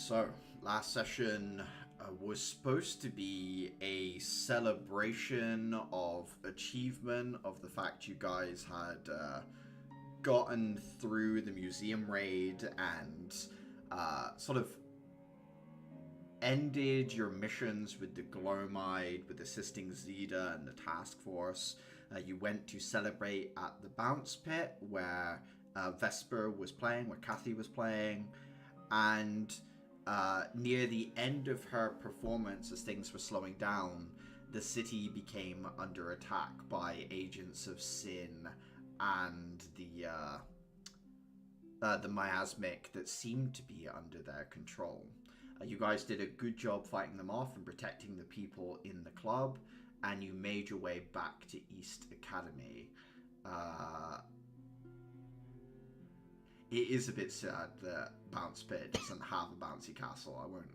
So, last session was supposed to be a celebration of achievement, of the fact you guys had gotten through the museum raid and sort of ended your missions with the Glomide, with assisting Zeta and the task force. You went to celebrate at the bounce pit where Vesper was playing, where Kathy was playing, and near the end of her performance, as things were slowing down, the city became under attack by agents of Sin and the miasmic that seemed to be under their control. You guys did a good job fighting them off and protecting the people in the club, and you made your way back to East Academy. It is a bit sad that Bounce Pit doesn't have a bouncy castle. I won't.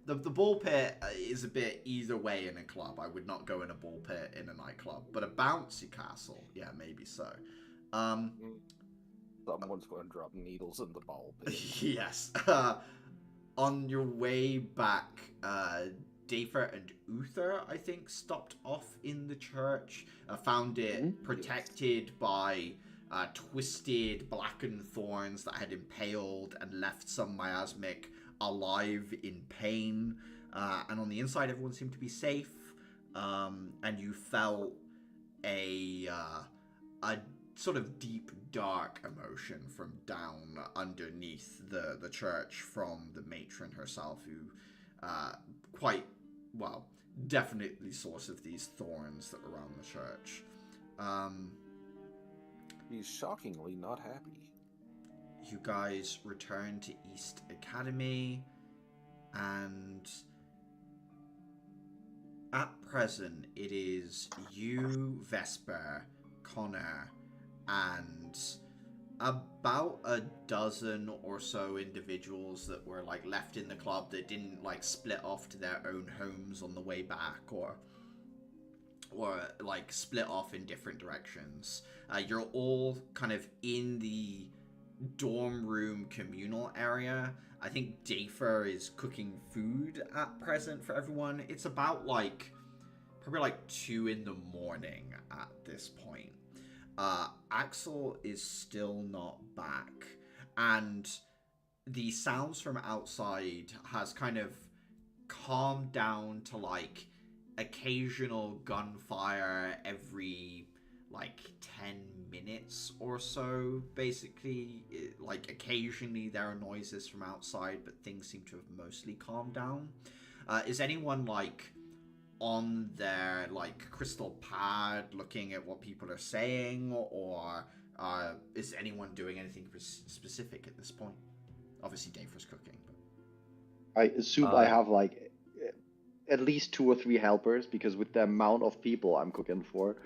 The ball pit is a bit either way in a club. I would not go in a ball pit in a nightclub, but a bouncy castle, yeah, maybe so. Someone's going to drop needles in the ball pit. Yes. On your way back, Dafer and Uther, I think, stopped off in the church. Found it protected by twisted blackened thorns that had impaled and left some miasmic alive in pain. And on the inside, everyone seemed to be safe. And you felt a sort of deep, dark emotion from down underneath the church from the matron herself, who definitely source of these thorns that were around the church. He's shockingly not happy. You guys return to East Academy, and at present it is you, Vesper, Connor, and about a dozen or so individuals that were like left in the club that didn't like split off to their own homes on the way back, or like split off in different directions. You're all kind of in the dorm room communal area. I think Dafer is cooking food at present for everyone. It's about probably like 2 in the morning at this point. Axel is still not back, and the sounds from outside has kind of calmed down to like occasional gunfire every like 10 minutes or so. Basically, like occasionally there are noises from outside, but things seem to have mostly calmed down. Is anyone like on their like crystal pad looking at what people are saying, or is anyone doing anything specific at this point? Obviously Dafer's cooking, but I assume I have like at least 2 or 3 helpers, because with the amount of people I'm cooking for,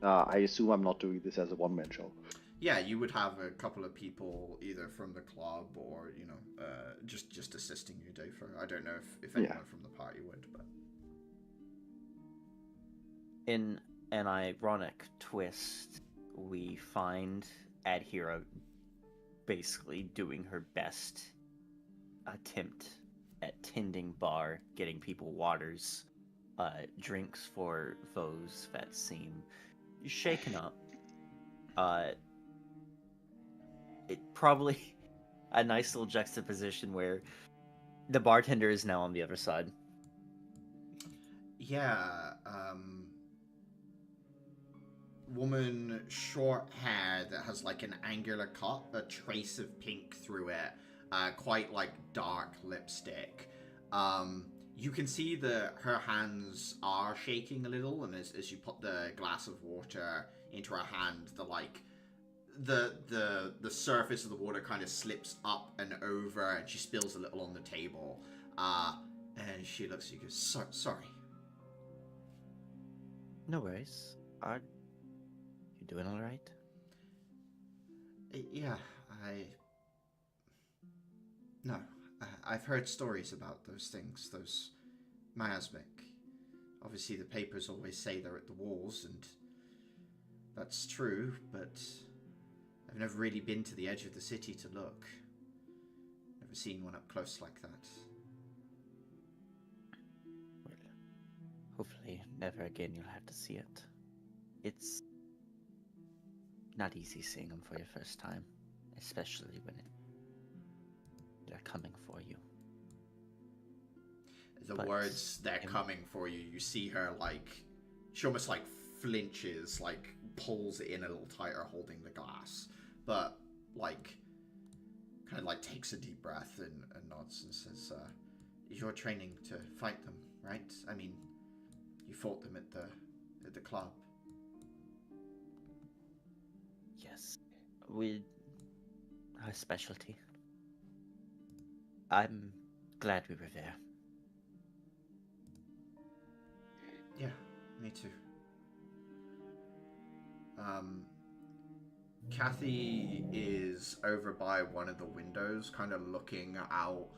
I assume I'm not doing this as a one-man show. Yeah, you would have a couple of people either from the club or, you know, just assisting you, Dafer. I don't know if anyone from the party would, but... In an ironic twist, we find Adhira basically doing her best attempt at tending bar, getting people waters, drinks for those that seem shaken up. It probably a nice little juxtaposition where the bartender is now on the other side. Yeah, woman, short hair that has like an angular cut, a trace of pink through it, quite like dark lipstick. You can see that her hands are shaking a little, and as you put the glass of water into her hand, the surface of the water kind of slips up and over, and she spills a little on the table. And she looks at you and goes, sorry. No worries. Are you doing all right? Yeah, I've heard stories about those things, those miasmic. Obviously, the papers always say they're at the walls, and that's true, but I've never really been to the edge of the city to look. Never seen one up close like that. Hopefully, never again you'll have to see it. It's not easy seeing them for your first time, especially when they're coming for you. The But words, "they're I'm- coming for you," you see her, like, she almost, like, flinches, like, pulls it in a little tighter, holding the glass. But, like, kind of, like, takes a deep breath and nods and says, "You're training to fight them, right? I mean, you fought them at the club." Yes, our specialty. I'm glad we were there. Yeah, me too. Kathy is over by one of the windows, kind of looking out.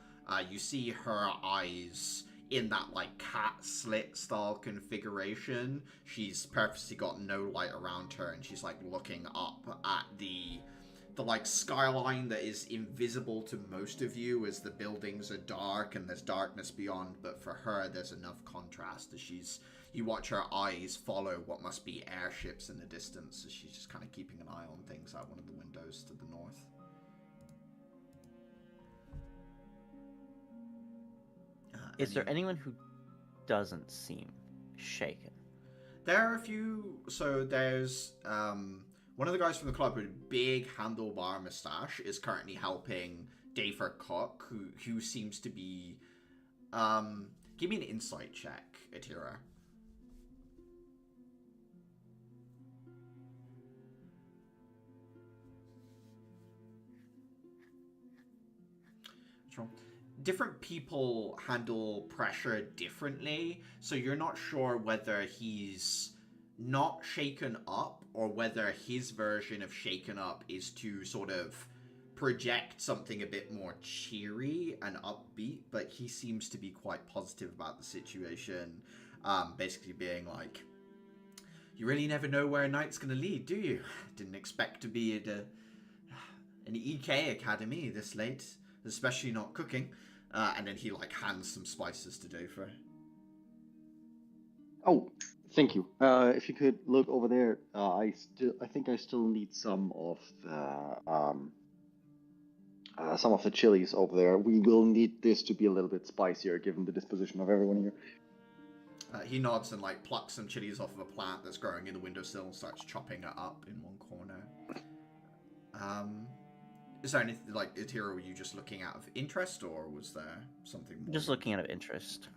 You see her eyes in that, like, cat slit style configuration. She's purposely got no light around her, and she's, like, looking up at the like skyline that is invisible to most of you as the buildings are dark and there's darkness beyond, but for her there's enough contrast as you watch her eyes follow what must be airships in the distance as she's just kind of keeping an eye on things out one of the windows to the north. Is there anyone who doesn't seem shaken? There are a few. So there's one of the guys from the club with a big handlebar mustache is currently helping Dafer Cook, who seems to be. Give me an insight check, Atira. What's wrong? Different people handle pressure differently, so you're not sure whether he's not shaken up or whether his version of shaken up is to sort of project something a bit more cheery and upbeat, but he seems to be quite positive about the situation, basically being like, "You really never know where a night's going to lead, do you? Didn't expect to be at an EK academy this late, especially not cooking." And then he, like, hands some spices to Dofer. Oh, thank you. If you could look over there, I think I still need some of the chilies over there. We will need this to be a little bit spicier, given the disposition of everyone here. He nods and, like, plucks some chilies off of a plant that's growing in the windowsill and starts chopping it up in one corner. Is there anything, like, Atira, were you just looking out of interest, or was there something more? Just looking out of interest.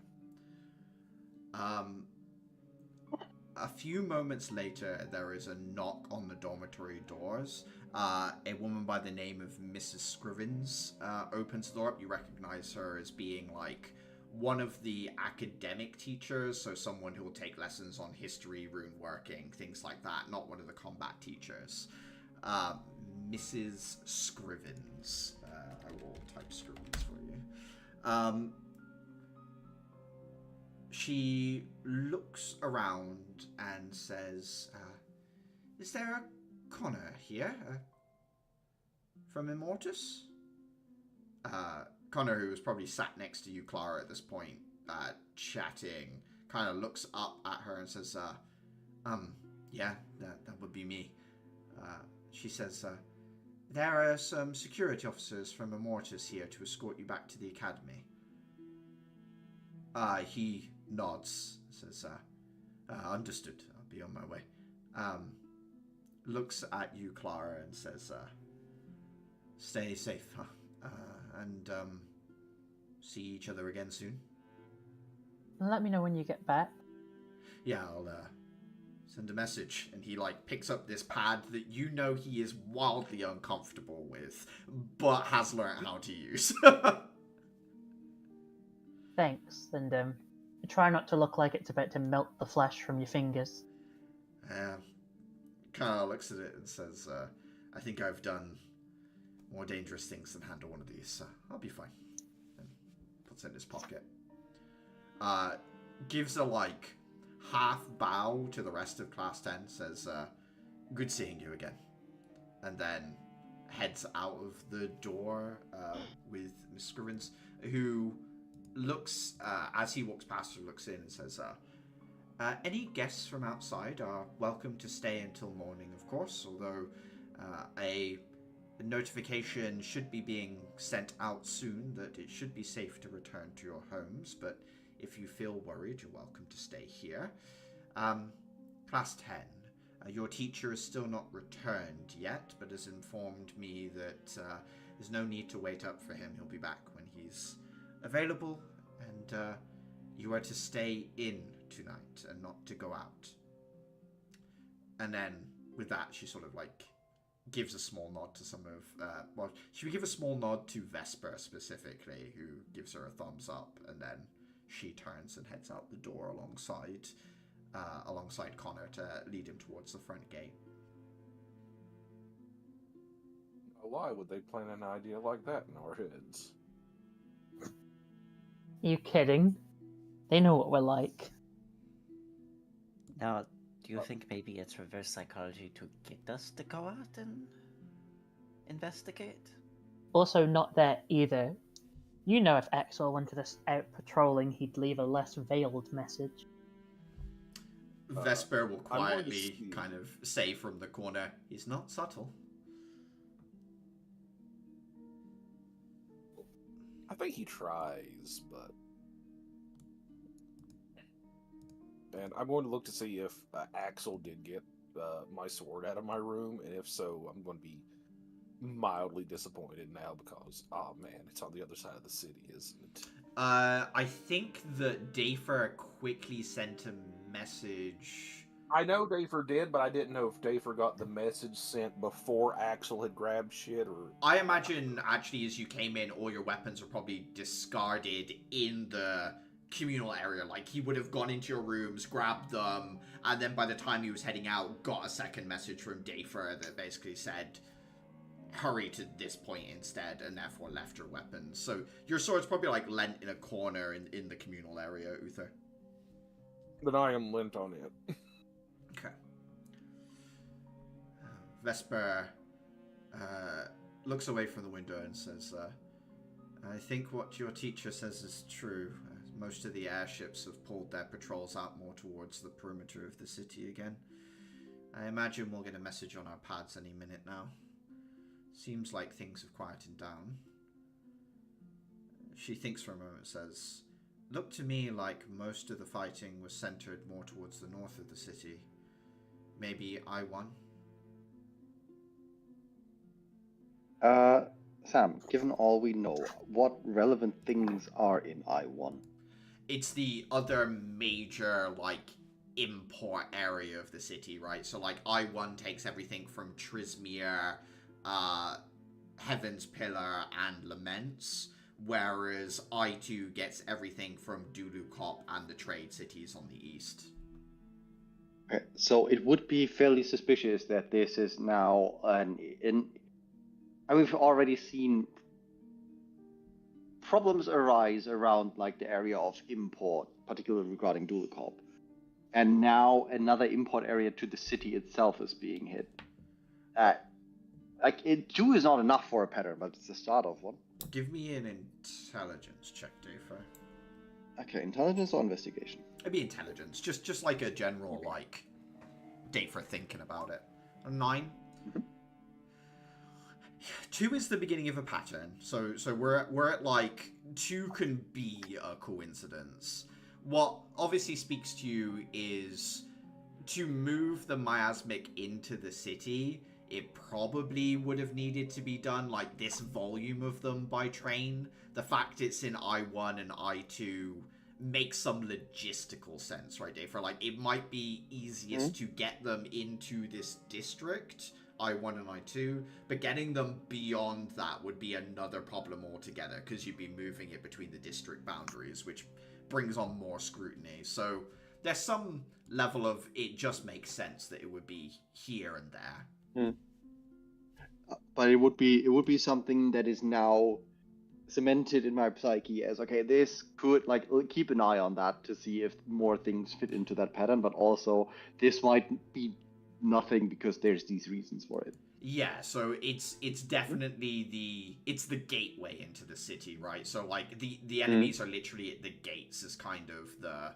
A few moments later, there is a knock on the dormitory doors. A woman by the name of Mrs. Scrivens opens the door up. You recognize her as being, like, one of the academic teachers, so someone who will take lessons on history, rune working, things like that, not one of the combat teachers. Mrs. Scrivens. I will type Scrivens for you. She looks around and says, "Is there a Connor here? From Immortus?" Connor, who was probably sat next to you, Clara, at this point, chatting, kind of looks up at her and says, "Yeah, that would be me." She says, "There are some security officers from Immortus here to escort you back to the academy." He nods, says, "Understood, I'll be on my way." Looks at you, Clara, and says, "Stay safe, and see each other again soon." Let me know when you get back. Yeah, I'll send a message. And he, like, picks up this pad that you know he is wildly uncomfortable with, but has learned how to use. Thanks, and try not to look like it's about to melt the flesh from your fingers. Kind of looks at it and says, "I think I've done more dangerous things than handle one of these, so I'll be fine." And puts it in his pocket. Gives a, like, half bow to the rest of Class 10, says, "Good seeing you again." And then heads out of the door with Miss Scrivens, who looks, as he walks past her, looks in and says, Any guests from outside are welcome to stay until morning, of course, although a notification should be being sent out soon that it should be safe to return to your homes, but if you feel worried, you're welcome to stay here. Class 10. Your teacher is still not returned yet, but has informed me that there's no need to wait up for him. He'll be back when he's available, and you are to stay in tonight and not to go out. And then, with that, she sort of like gives a small nod to some of... she would give a small nod to Vesper specifically, who gives her a thumbs up, and then she turns and heads out the door alongside Connor to lead him towards the front gate. Why would they plant an idea like that in our heads? Are you kidding? They know what we're like. Now, do you think maybe it's reverse psychology to get us to go out and investigate? Also, not there either. You know, if Axel wanted us out patrolling, he'd leave a less veiled message. Vesper will I'm going to quietly see- kind of say from the corner, he's not subtle. I think he tries, but... And I'm going to look to see if Axel did get my sword out of my room, and if so, I'm going to be mildly disappointed now because, oh man, it's on the other side of the city, isn't it? I think that Dafer quickly sent a message. I know Dafer did, but I didn't know if Dafer got the message sent before Axel had grabbed shit, or... I imagine, actually, as you came in, all your weapons were probably discarded in the communal area. Like, he would have gone into your rooms, grabbed them, and then by the time he was heading out, got a second message from Dafer that basically said, hurry to this point instead, and therefore left your weapons. So your sword's probably, like, lent in a corner in the communal area, Uther. Then I am lent on it. Okay. Vesper looks away from the window and says, I think what your teacher says is true. Most of the airships have pulled their patrols out more towards the perimeter of the city again. I imagine we'll get a message on our pads any minute now. Seems like things have quietened down. She thinks for a moment and says, looked to me like most of the fighting was centered more towards the north of the city. Maybe I-1? Sam, given all we know, what relevant things are in I-1? It's the other major, like, import area of the city, right? So, like, I-1 takes everything from Trismere, Heaven's Pillar, and Laments, whereas I-2 gets everything from Dulukop and the trade cities on the east. Okay, so it would be fairly suspicious that this is now we've already seen problems arise around like the area of import, particularly regarding Dulukop. And now another import area to the city itself is being hit. Two is not enough for a pattern, but it's the start of one. Give me an intelligence check, Dafer. Okay, intelligence or investigation? It'd be intelligence, just like a general, like, Dafer thinking about it. A 9? Mhm. 2 is the beginning of a pattern, so we're at, like, 2 can be a coincidence. What obviously speaks to you is to move the miasmic into the city, it probably would have needed to be done, like, this volume of them by train. The fact it's in I-1 and I-2 makes some logistical sense, right, Dave? For, like, it might be easiest to get them into this district, I-1 and I-2, but getting them beyond that would be another problem altogether, because you'd be moving it between the district boundaries, which brings on more scrutiny. So there's some level of it just makes sense that it would be here and there. But it would be something that is now cemented in my psyche as, okay, this could, like, keep an eye on that to see if more things fit into that pattern, but also this might be nothing because there's these reasons for it. Yeah, so it's definitely the gateway into the city, right? So, like, the enemies are literally at the gates as kind of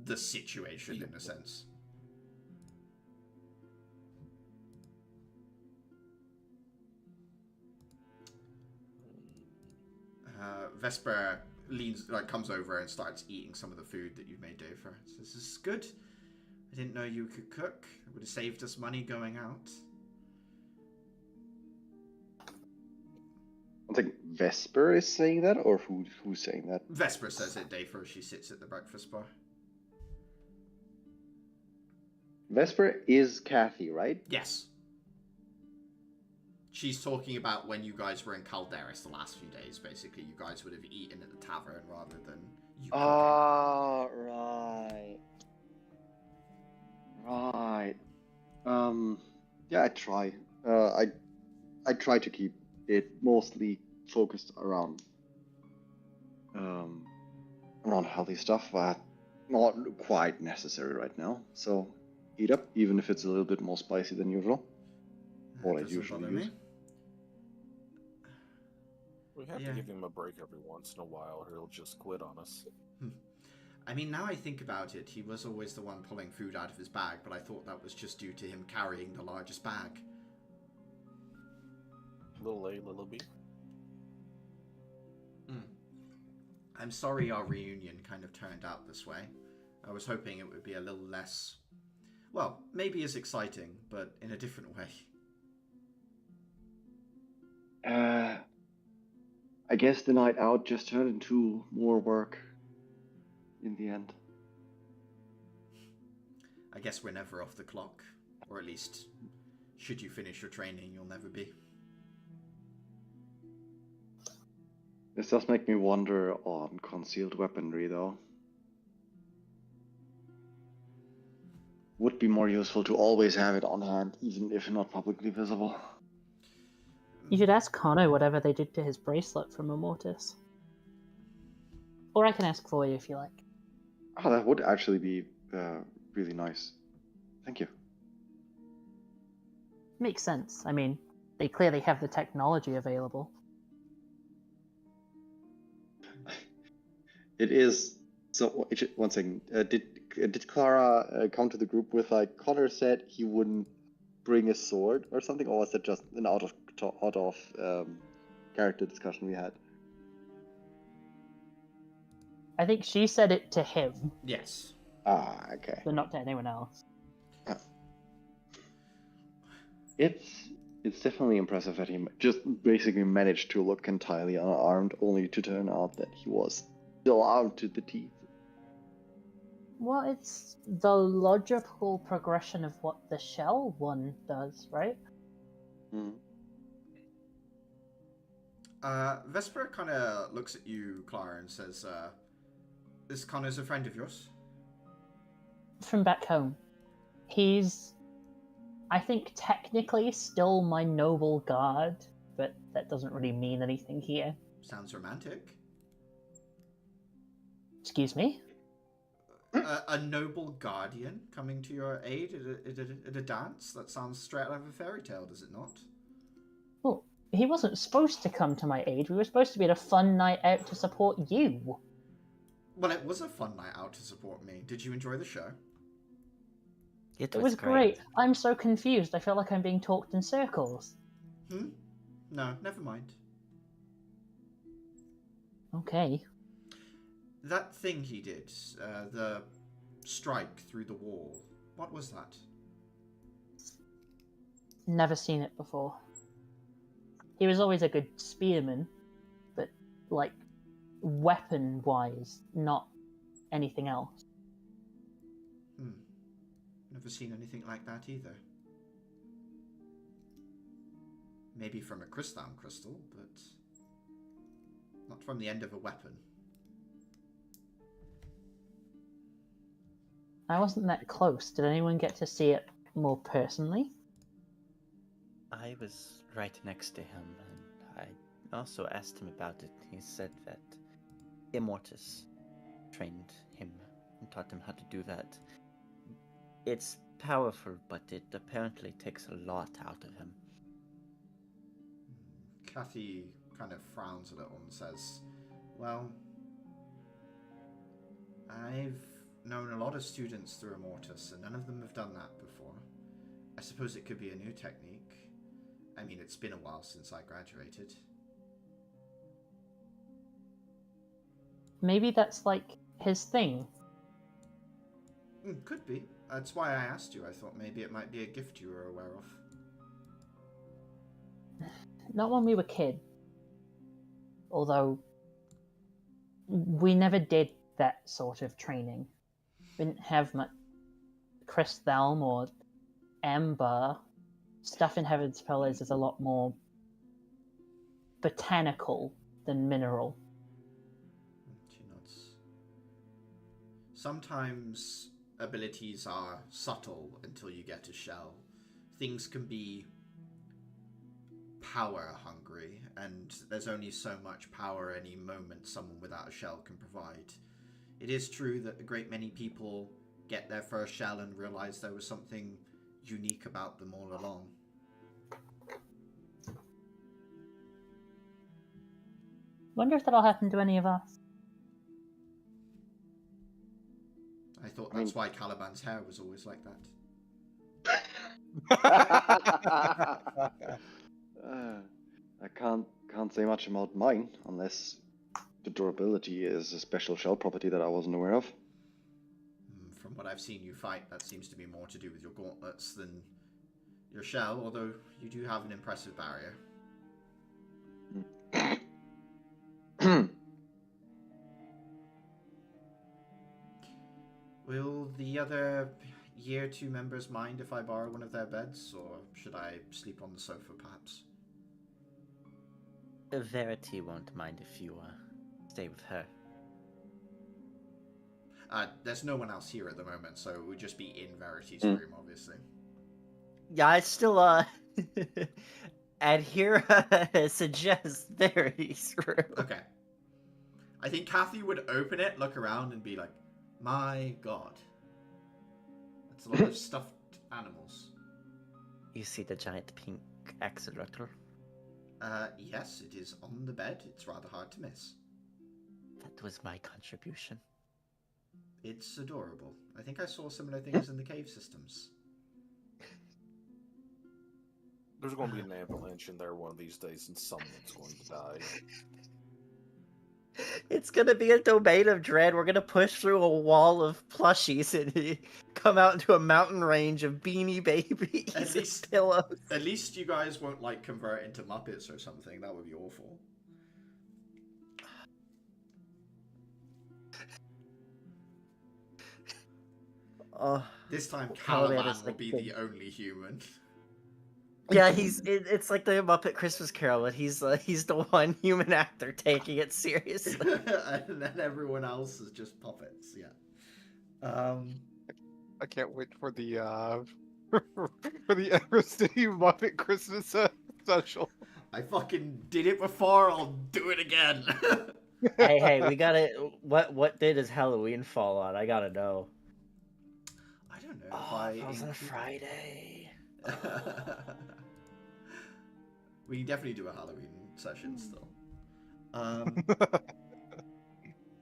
the situation in a sense. Vesper comes over and starts eating some of the food that you've made, Dave. Says, "This is good. I didn't know you could cook. It would have saved us money going out." I think Vesper is saying that, or who's saying that? Vesper says it, Dave, as she sits at the breakfast bar. Vesper is Kathy, right? Yes. She's talking about when you guys were in Calderis the last few days. Basically, you guys would have eaten at the tavern rather than you cooking. Ah, right. Right. Yeah, I try. I try to keep it mostly focused around healthy stuff, but not quite necessary right now. So eat up, even if it's a little bit more spicy than usual. What I usually use. We have to give him a break every once in a while, or he'll just quit on us. I mean, now I think about it, he was always the one pulling food out of his bag, but I thought that was just due to him carrying the largest bag. Little A, little B. I'm sorry our reunion kind of turned out this way. I was hoping it would be a little less, well, maybe as exciting, but in a different way. I guess the night out just turned into more work in the end. I guess we're never off the clock. Or at least, should you finish your training, you'll never be. This does make me wonder on concealed weaponry, though. Would be more useful to always have it on hand, even if not publicly visible. You should ask Connor whatever they did to his bracelet from Immortus. Or I can ask for you if you like. Oh, that would actually be really nice. Thank you. Makes sense. I mean, they clearly have the technology available. It is. So, one second. Did Clara come to the group with, like, Connor said he wouldn't bring a sword or something, or was that just an out of character discussion we had? I think she said it to him, Yes. Ah, okay. but not to anyone else. It's definitely impressive that he just basically managed to look entirely unarmed, only to turn out that he was still armed to the teeth. Well, it's the logical progression of what the shell one does, right? Vesper kind of looks at you, Clara, and says, "This Connor's a friend of yours?" From back home. He's, I think, technically still my noble guard, but that doesn't really mean anything here. Sounds romantic. Excuse me? A noble guardian coming to your aid at a dance? That sounds straight out of a fairy tale, does it not? Well, he wasn't supposed to come to my aid. We were supposed to be at a fun night out to support you. Well, it was a fun night out to support me. Did you enjoy the show? It was great. I'm so confused. I feel like I'm being talked in circles. No, never mind. Okay. That thing he did, the strike through the wall, what was that? Never seen it before. He was always a good spearman, but, like, weapon-wise, not anything else. Never seen anything like that either. Maybe from a crystal, but not from the end of a weapon. I wasn't that close. Did anyone get to see it more personally? I was right next to him, and I also asked him about it. He said that Immortus trained him and taught him how to do that. It's powerful, but it apparently takes a lot out of him. Kathy kind of frowns a little and says, "Well, I've known a lot of students through Immortus, and none of them have done that before. I suppose it could be a new technique. I mean, it's been a while since I graduated. Maybe that's like his thing. Could be. That's why I asked you. I thought maybe it might be a gift you were aware of. Not when we were kids. Although we never did that sort of training. We didn't have much Chris Thelm or Amber. Stuff in Heaven's Pillars is a lot more botanical than mineral. She nods. Sometimes abilities are subtle until you get a shell. Things can be power hungry, and there's only so much power any moment someone without a shell can provide. It is true that a great many people get their first shell and realize there was something unique about them all along. Wonder if that'll happen to any of us. I thought that's why Caliban's hair was always like that. I can't say much about mine unless the durability is a special shell property that I wasn't aware of. From what I've seen you fight, that seems to be more to do with your gauntlets than your shell, although you do have an impressive barrier. Will the other year 2 members mind if I borrow one of their beds, or should I sleep on the sofa perhaps? Verity won't mind if you stay with her. There's no one else here at the moment, so it would just be in Verity's room, obviously. Yeah, I still adhere suggest Verity's room. Okay. I think Kathy would open it, look around, and be like, my god. That's a lot of stuffed animals. You see the giant pink accelerator? Yes, it is on the bed. It's rather hard to miss. That was my contribution. It's adorable. I think I saw similar things in the cave systems. There's going to be an avalanche in there one of these days, and someone's going to die. It's gonna be a domain of dread. We're gonna push through a wall of plushies and come out into a mountain range of Beanie Babies and pillows. At least you guys won't like convert into Muppets or something. That would be awful. This time Caliban will be the only human. Yeah, it's like the Muppet Christmas Carol, but he's the one human actor taking it seriously. And then everyone else is just puppets, yeah. I can't wait for the for the Empress Muppet Christmas special. I fucking did it before, I'll do it again. hey, we gotta. What day does Halloween fall on? I gotta know. I don't know if It was on a Friday. We can definitely do a Halloween session still.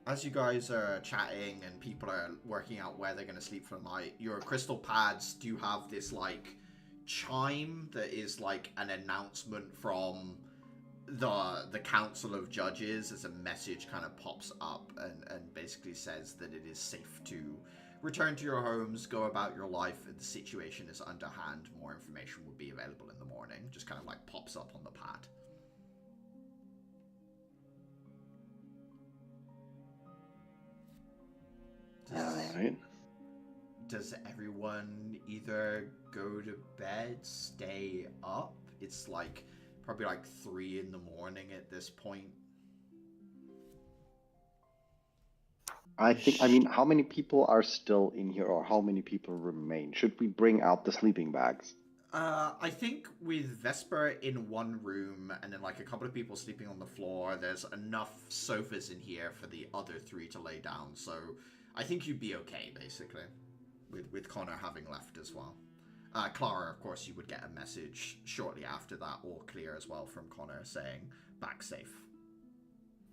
As you guys are chatting and people are working out where they're going to sleep for the night, your crystal pads do have this like chime that is like an announcement from the Council of Judges as a message kind of pops up and basically says that it is safe to return to your homes, go about your life, and the situation is underhand. More information will be available in the morning. Just kind of like pops up on the pad. Alright. Does everyone either go to bed, stay up? It's like probably like 3 in the morning at this point. I mean, how many people are still in here, or how many people remain? Should we bring out the sleeping bags? I think with Vesper in one room and then like a couple of people sleeping on the floor, there's enough sofas in here for the other 3 to lay down. So I think you'd be okay, basically, with Connor having left as well. Clara, of course, you would get a message shortly after that, all clear as well, from Connor saying back safe.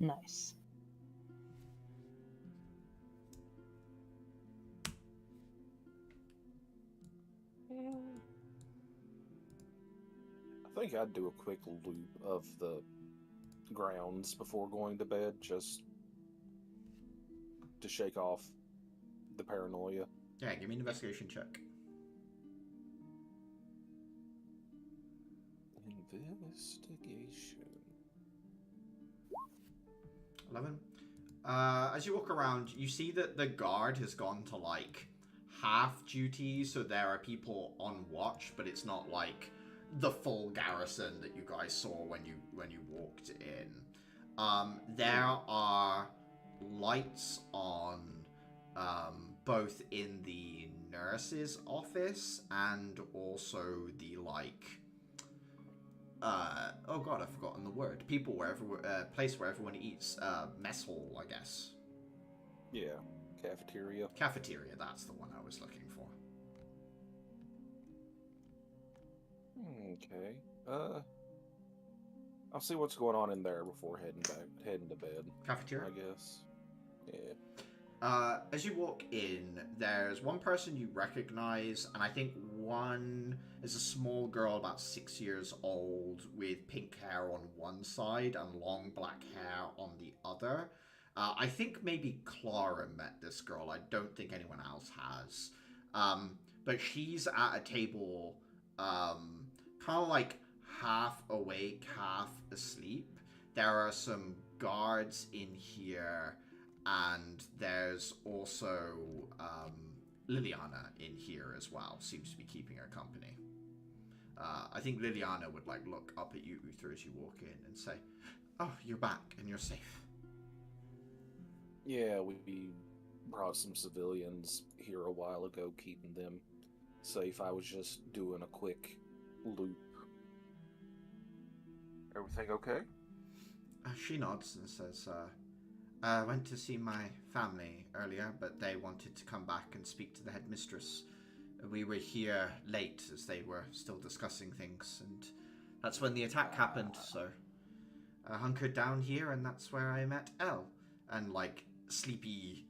Nice. think I'd do a quick loop of the grounds before going to bed, just to shake off the paranoia. Yeah, give me an investigation check. Investigation. 11. As you walk around, you see that the guard has gone to like half duty, so there are people on watch, but it's not like the full garrison that you guys saw when you walked in. There are lights on both in the nurse's office and also the like oh god, I've forgotten the word. Place where everyone eats. Mess hall, I guess. Yeah, cafeteria. Cafeteria, that's the one I was looking for. Okay. I'll see what's going on in there before heading to bed. Cafeteria? I guess. Yeah. As you walk in, there's one person you recognize, and I think one is a small girl about 6 years old with pink hair on one side and long black hair on the other. I think maybe Clara met this girl. I don't think anyone else has. But she's at a table, kind of like half awake, half asleep. There are some guards in here. And there's also Liliana in here as well. Seems to be keeping her company. I think Liliana would like look up at you, Uther, as you walk in and say, "Oh, you're back and you're safe." Yeah, we brought some civilians here a while ago, keeping them safe. I was just doing a quick loop. Everything okay? She nods and says, I went to see my family earlier, but they wanted to come back and speak to the headmistress. We were here late as they were still discussing things, and that's when the attack happened, so I hunkered down here, and that's where I met Elle. And, like, sleepy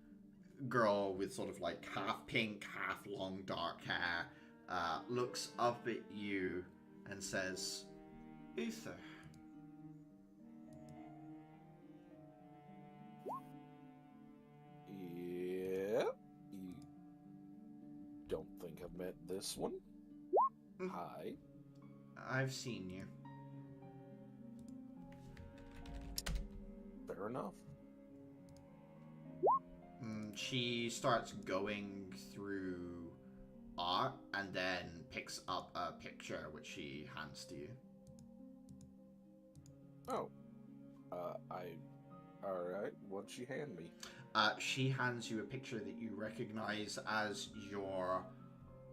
girl with sort of, like, half pink, half long dark hair looks up at you and says, Uther. Yeah. You don't think I've met this one? Hi. I've seen you. Fair enough. She starts going through art and then picks up a picture which she hands to you. Oh. Alright, what'd she hand me? She hands you a picture that you recognize as your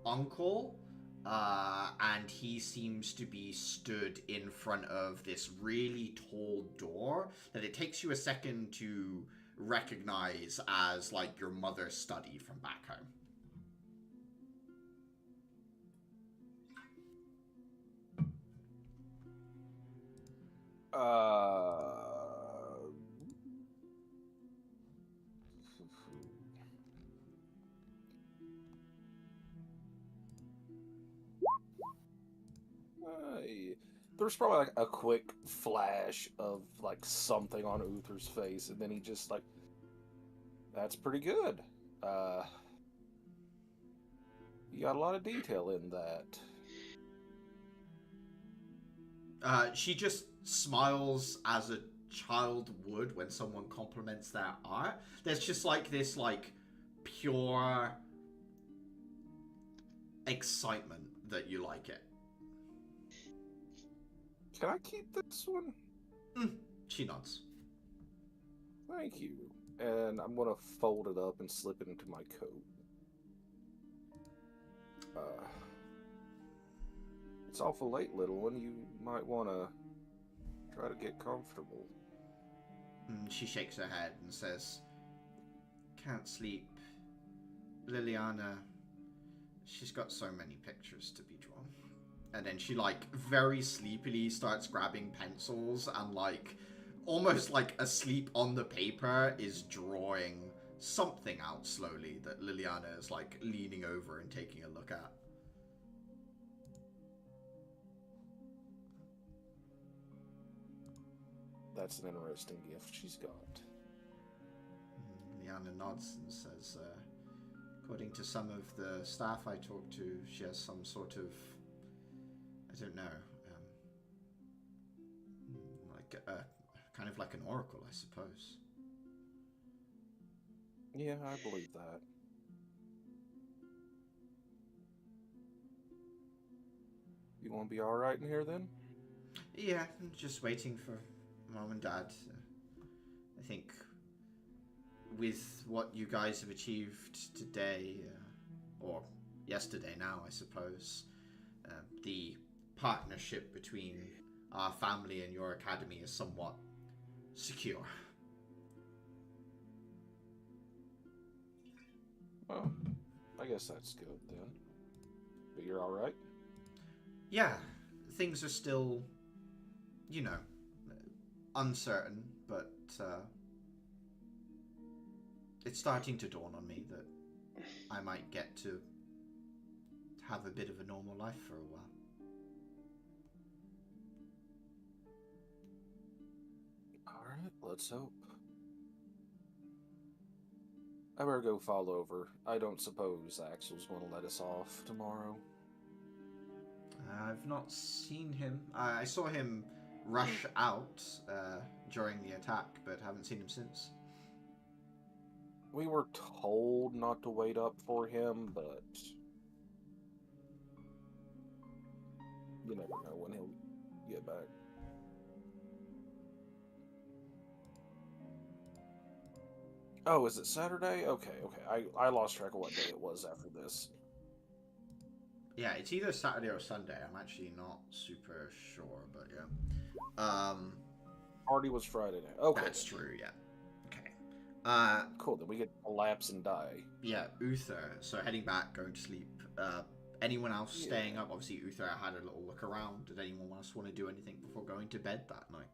uncle, and he seems to be stood in front of this really tall door that it takes you a second to recognize as, like, your mother's study from back home. There's probably like a quick flash of like something on Uther's face, and then he just like, that's pretty good. You got a lot of detail in that. She just smiles as a child would when someone compliments their art. There's just like this like pure excitement that you like it. Can I keep this one? She nods. Thank you. And I'm gonna fold it up and slip it into my coat. It's awful late, little one. You might want to try to get comfortable. She shakes her head and says, can't sleep. Liliana, she's got so many pictures to be drawn. And then she, like, very sleepily starts grabbing pencils and, like, almost like asleep on the paper is drawing something out slowly that Liliana is, like, leaning over and taking a look at. That's an interesting gift she's got. Liana nods and says, according to some of the staff I talked to, she has some sort of, I don't know, like a kind of like an oracle, I suppose. Yeah, I believe that. You want to be all right in here then? Yeah, I'm just waiting for Mom and Dad. I think with what you guys have achieved today, or yesterday now, I suppose, the partnership between our family and your academy is somewhat secure. Well, I guess that's good then. But you're all right? Yeah, things are still, you know, uncertain, but it's starting to dawn on me that I might get to have a bit of a normal life for a while. All right, let's hope. I better go fall over. I don't suppose Axel's going to let us off tomorrow. I've not seen him. I saw him rush out during the attack, but haven't seen him since. We were told not to wait up for him, but you never know when he'll get back. Oh, is it Saturday? Okay. I lost track of what day it was after this. Yeah, it's either Saturday or Sunday. I'm actually not super sure, but yeah. Party was Friday night. Okay. That's true, yeah. Okay. Cool, then we get to collapse and die. Yeah, Uther. So heading back, going to sleep. Anyone else staying up? Obviously, Uther had a little look around. Did anyone else want to do anything before going to bed that night?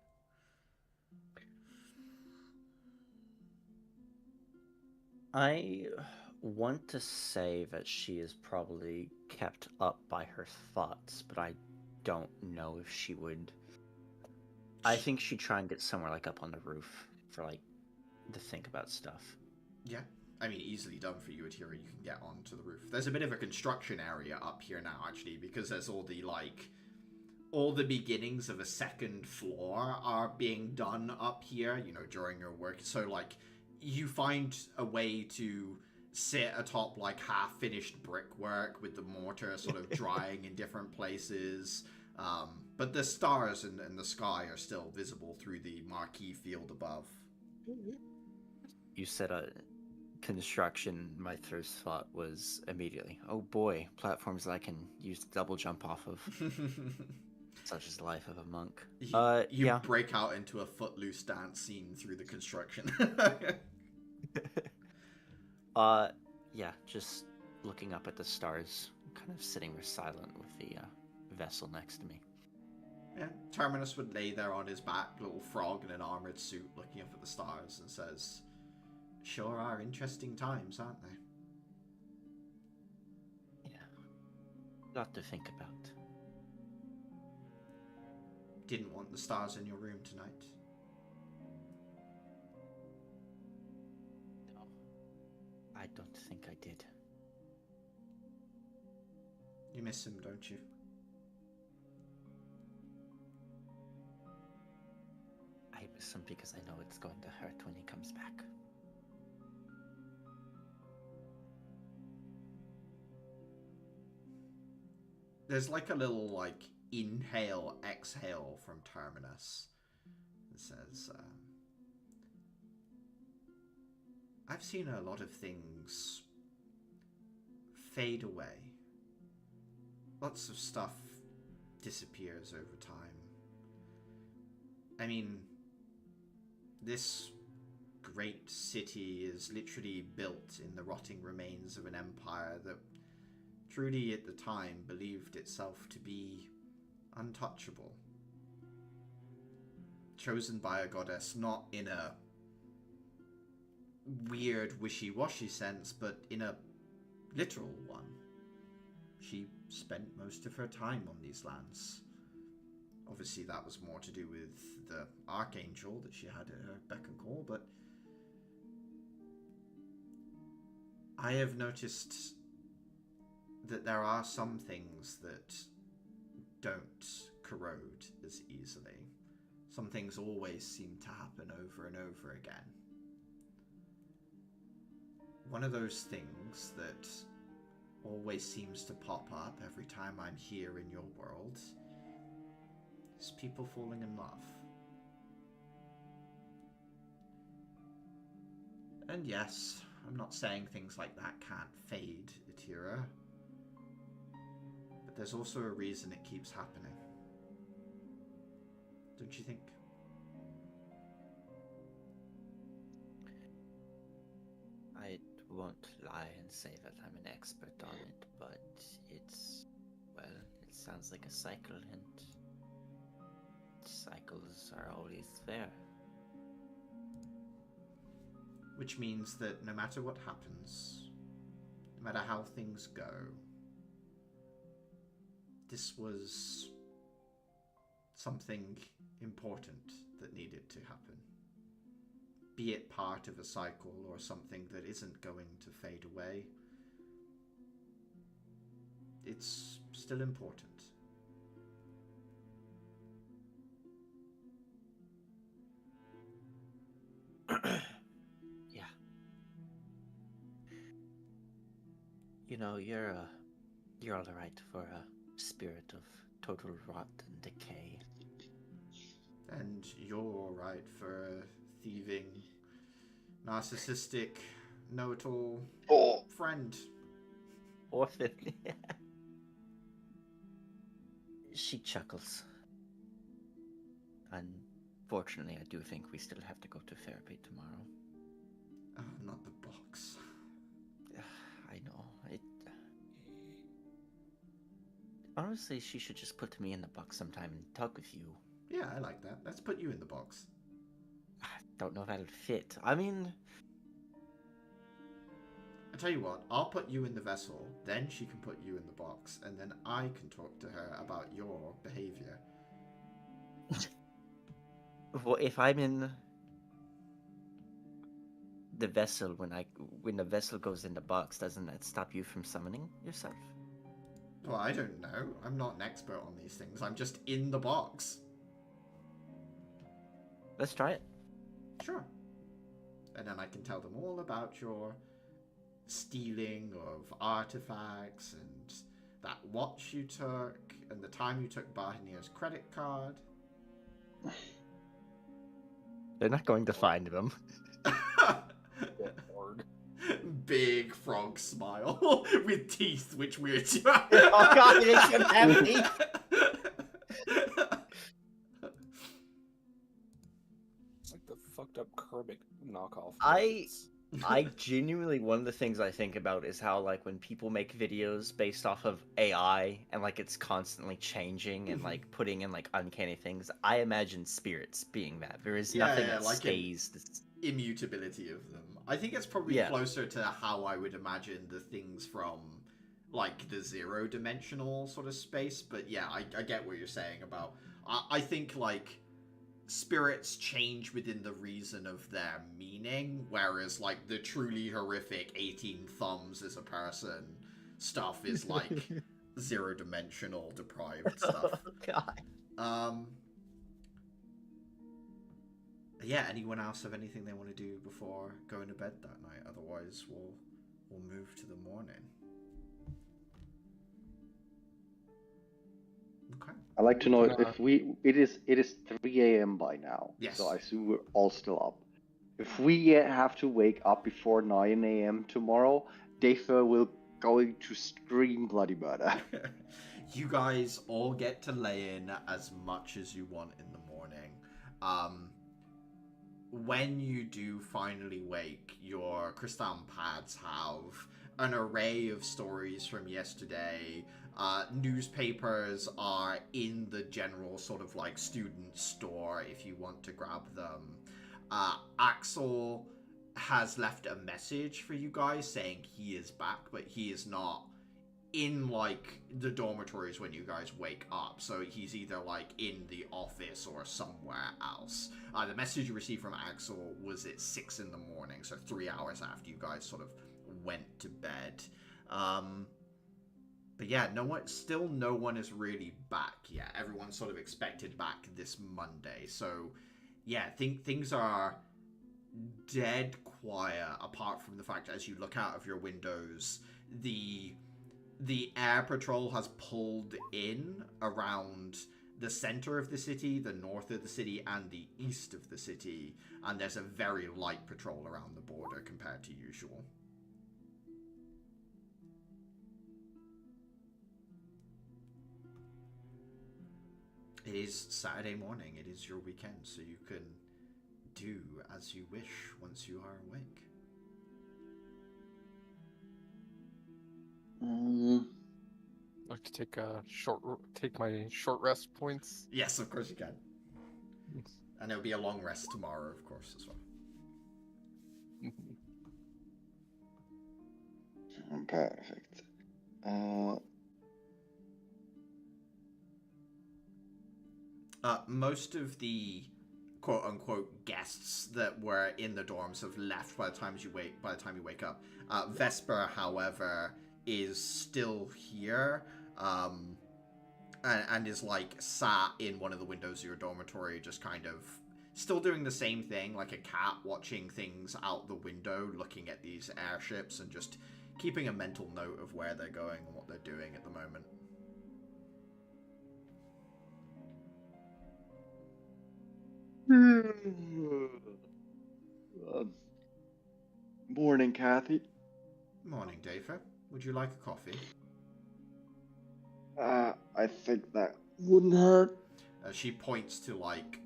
I want to say that she is probably kept up by her thoughts, but I don't know if she would. I think she'd try and get somewhere like up on the roof for like to think about stuff. Yeah. I mean, easily done for you, Atira. You can get onto the roof. There's a bit of a construction area up here now, actually, because there's all the beginnings of a second floor are being done up here, you know, during your work. So, like, you find a way to sit atop, like, half-finished brickwork with the mortar sort of drying in different places. But the stars and the sky are still visible through the marquee field above. You said construction. My first thought was immediately, oh boy, platforms that I can use to double jump off of. Such is the life of a monk. You break out into a footloose dance scene through the construction. Yeah, just looking up at the stars, kind of sitting silent with the vessel next to me. Yeah, Terminus would lay there on his back, little frog in an armored suit, looking up at the stars, and says, "Sure are interesting times, aren't they?" Yeah, lot to think about. Didn't want the stars in your room tonight. No, I don't think I did. You miss him, don't you? I miss him because I know it's going to hurt when he comes back. There's like a little, like, inhale, exhale from Terminus. It says, I've seen a lot of things fade away. Lots of stuff disappears over time. I mean, this great city is literally built in the rotting remains of an empire that truly at the time believed itself to be untouchable. Chosen by a goddess, not in a weird wishy-washy sense, but in a literal one. She spent most of her time on these lands. Obviously, that was more to do with the Archangel that she had at her beck and call, but I have noticed that there are some things that don't corrode as easily. Some things always seem to happen over and over again. One of those things that always seems to pop up every time I'm here in your world is people falling in love. And yes, I'm not saying things like that can't fade, Atira, but there's also a reason it keeps happening. Don't you think? I won't lie and say that I'm an expert on it, but it's, well, it sounds like a cycle, and cycles are always there. Which means that no matter what happens, no matter how things go, this was something important that needed to happen. Be it part of a cycle or something that isn't going to fade away, it's still important. Yeah. You know, you're all right for a spirit of total rot and decay. And you're alright for a thieving, narcissistic, know-it-all friend. Orphan. She chuckles. Unfortunately, I do think we still have to go to therapy tomorrow. Oh, not the box. I know. Honestly, she should just put me in the box sometime and talk with you. Yeah, I like that. Let's put you in the box. I don't know if that'll fit. I mean... I tell you what, I'll put you in the vessel, then she can put you in the box, and then I can talk to her about your behavior. Well, if I'm in the vessel, when the vessel goes in the box, doesn't that stop you from summoning yourself? Well, I don't know. I'm not an expert on these things. I'm just in the box. Let's try it. Sure. And then I can tell them all about your stealing of artifacts and that watch you took and the time you took Barnier's credit card. They're not going to find them. Big frog smile with teeth, which weird. Oh god, they should have teeth. Like the fucked up Kermit knockoff. I genuinely, one of the things I think about is how, like, when people make videos based off of AI and, like, it's constantly changing and, like, putting in, like, uncanny things, I imagine spirits being that. There is nothing that like stays. Immutability of them. I think it's probably closer to how I would imagine the things from, like, the zero-dimensional sort of space, but yeah, I get what you're saying about... I think, like... spirits change within the reason of their meaning, whereas like the truly horrific 18 thumbs as a person stuff is like zero-dimensional deprived stuff. Oh, God. Yeah, anyone else have anything they want to do before going to bed that night? Otherwise we'll move to the morning. Okay. I'd like to know if it is 3 a.m. by now. Yes. So I assume we're all still up. If we have to wake up before 9 a.m. tomorrow, Dafer will going to scream bloody murder. You guys all get to lay in as much as you want in the morning. When you do finally wake, your crystal pads have an array of stories from yesterday. Newspapers are in the general sort of like student store if you want to grab them. Axel has left a message for you guys saying he is back, but he is not in like the dormitories when you guys wake up, so he's either like in the office or somewhere else. The message you received from Axel was at 6 in the morning, so 3 hours after you guys sort of went to bed. But yeah, no one is really back yet. Everyone's sort of expected back this Monday, so yeah, things are dead quiet apart from the fact as you look out of your windows, the air patrol has pulled in around the center of the city, the north of the city, and the east of the city, and there's a very light patrol around the border compared to usual. It is Saturday morning. It is your weekend, so you can do as you wish once you are awake. I'd like to take my short rest points. Yes, of course you can. And it'll be a long rest tomorrow, of course, as well. Perfect. Most of the quote-unquote guests that were in the dorms have left by the time you wake up. Vesper, however, is still here, and is like sat in one of the windows of your dormitory, just kind of still doing the same thing, like a cat watching things out the window, looking at these airships and just keeping a mental note of where they're going and what they're doing at the moment. Morning, Kathy. Morning, Dafer. Would you like a coffee? I think that wouldn't hurt. She points to like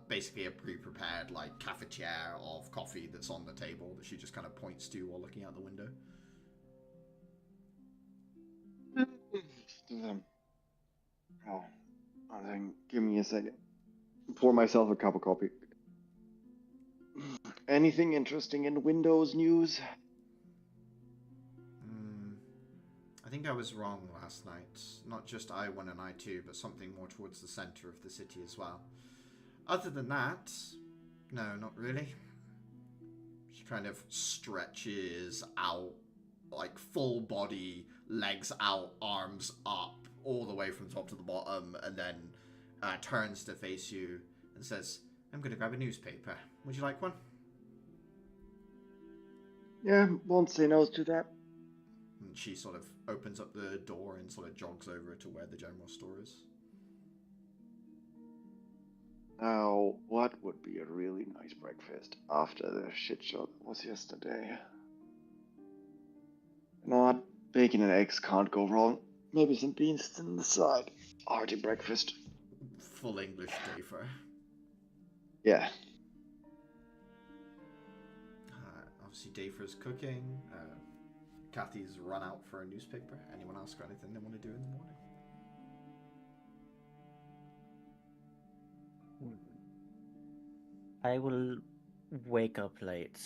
basically a pre-prepared like cafetiere of coffee that's on the table that she just kind of points to while looking out the window. Oh, I think, give me a second. Pour myself a cup of coffee. Anything interesting in Windows news? I think I was wrong last night. Not just I1 and I2, but something more towards the center of the city as well. Other than that, no, not really. She kind of stretches out, like full body, legs out, arms up, all the way from top to the bottom, and then turns to face you and says, I'm going to grab a newspaper. Would you like one? Yeah, won't say no to that. And she sort of opens up the door and sort of jogs over to where the general store is. Now, what would be a really nice breakfast after the shit show that was yesterday? You know what? Bacon and eggs can't go wrong. Maybe some beans on the side. Hearty breakfast. Full English Dafer. Yeah. Obviously, Dafer's cooking. Kathy's run out for a newspaper. Anyone else got anything they want to do in the morning? I will wake up late.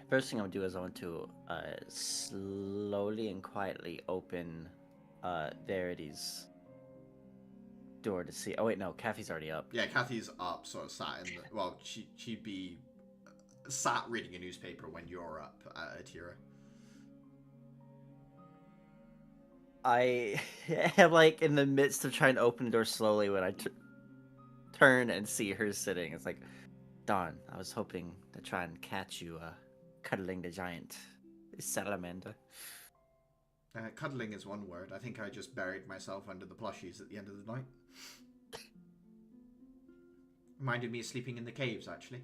First thing I'll do is I want to slowly and quietly open Verity's door to see. Oh wait, no, Kathy's already up. Yeah, Kathy's up, sort of sat in the. Well, she'd be sat reading a newspaper when you're up, Atira. I am like in the midst of trying to open the door slowly when I turn and see her sitting. It's like, darn, I was hoping to try and catch you cuddling the giant salamander. Cuddling is one word. I think I just buried myself under the plushies at the end of the night. Reminded me of sleeping in the caves, actually.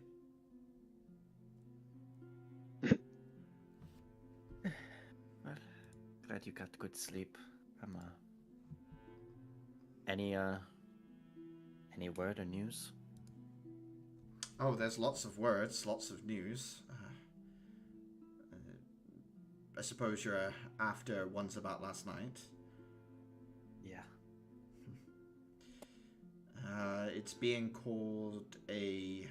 Well, glad you got good sleep. Any word or news? Oh, there's lots of words, lots of news. I suppose you're after ones about last night. Yeah. It's being called a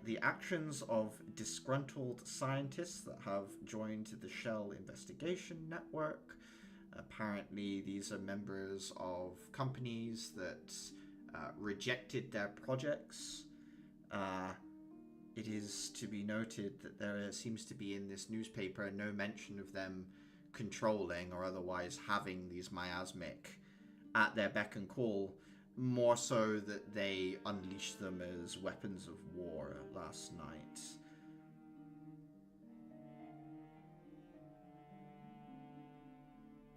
the actions of disgruntled scientists that have joined the Shell Investigation Network. Apparently, these are members of companies that rejected their projects. It is to be noted that there seems to be in this newspaper no mention of them controlling or otherwise having these miasmic at their beck and call, more so that they unleashed them as weapons of war last night.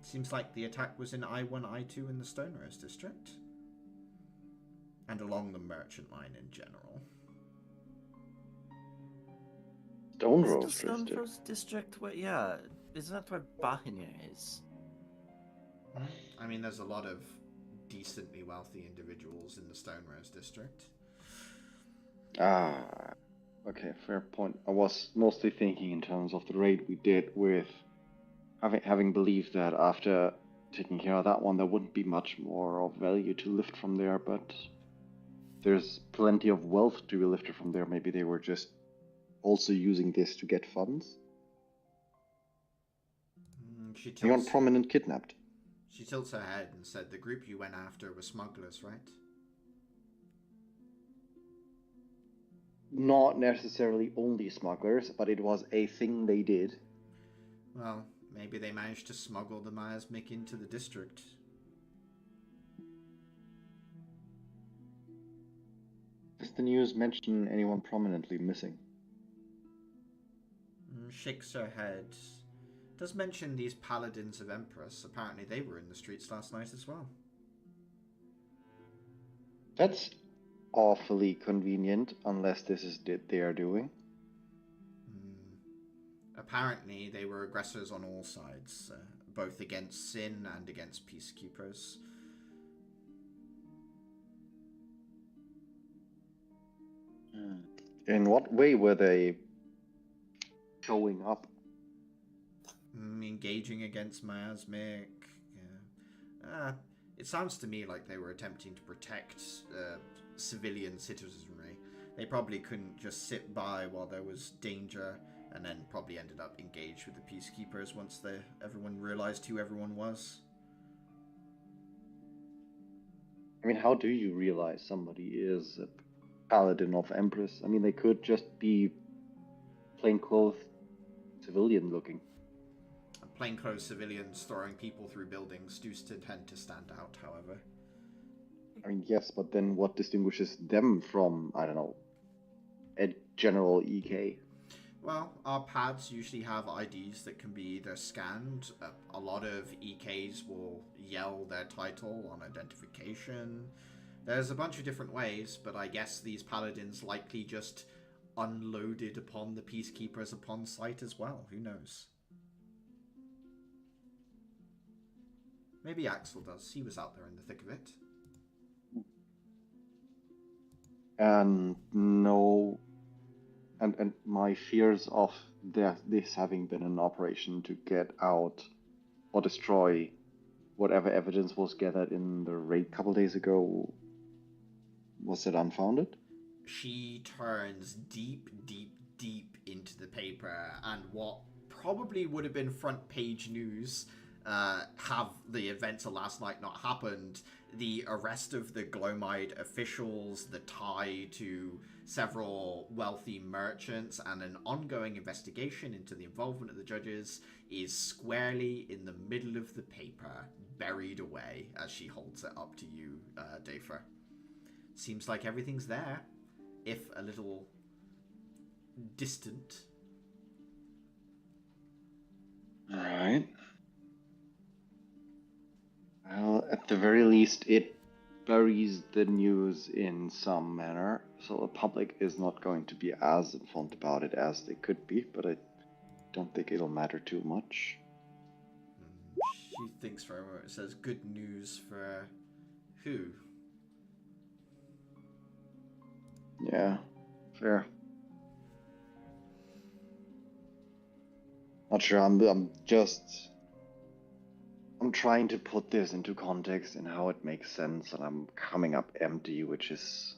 Seems like the attack was in I-1, I-2 in the Stone Rose district. And along the merchant line in general. Stone Is it the Rose Stone District. Rose district? Where, yeah, isn't that where Bahina is? I mean, there's a lot of decently wealthy individuals in the Stone Rose district. Ah, okay, fair point. I was mostly thinking in terms of the raid we did with having believed that after taking care of that one, there wouldn't be much more of value to lift from there, but there's plenty of wealth to be lifted from there. Maybe they were just also using this to get funds. Anyone prominent kidnapped? She tilts her head and said, the group you went after were smugglers, right? Not necessarily only smugglers, but it was a thing they did. Well, maybe they managed to smuggle the miasmic into the district. Does the news mention anyone prominently missing? Shakes her head. Does mention these paladins of Empress. Apparently they were in the streets last night as well. That's awfully convenient, unless this is what they are doing. Apparently they were aggressors on all sides, both against sin and against peacekeepers. In what way were they showing up? Engaging against miasmic. Yeah. It sounds to me like they were attempting to protect civilian citizenry. They probably couldn't just sit by while there was danger, and then probably ended up engaged with the peacekeepers once everyone realized who everyone was. I mean, how do you realize somebody is a paladin of Empress? I mean, they could just be plainclothes civilian looking. Plainclothes civilians throwing people through buildings do tend to stand out, however. I mean, yes, but then what distinguishes them from, I don't know, a general EK? Well, our pads usually have IDs that can be either scanned. A lot of EKs will yell their title on identification. There's a bunch of different ways, but I guess these paladins likely just unloaded upon the peacekeepers upon sight as well. Who knows? Maybe Axel does. He was out there in the thick of it. And no... And my fears of this having been an operation to get out or destroy whatever evidence was gathered in the raid a couple days ago, was it unfounded? She turns deep into the paper, and what probably would have been front page news, have the events of last night not happened, the arrest of the Glomide officials, the tie to several wealthy merchants, and an ongoing investigation into the involvement of the judges is squarely in the middle of the paper, buried away, as she holds it up to you, Dafer. Seems like everything's there, if a little distant. Alright. Well, at the very least, it buries the news in some manner, so the public is not going to be as informed about it as they could be, but I don't think it'll matter too much. She thinks for a moment. It says, good news for who? Yeah, fair. Not sure, I'm trying to put this into context and how it makes sense, and I'm coming up empty, which is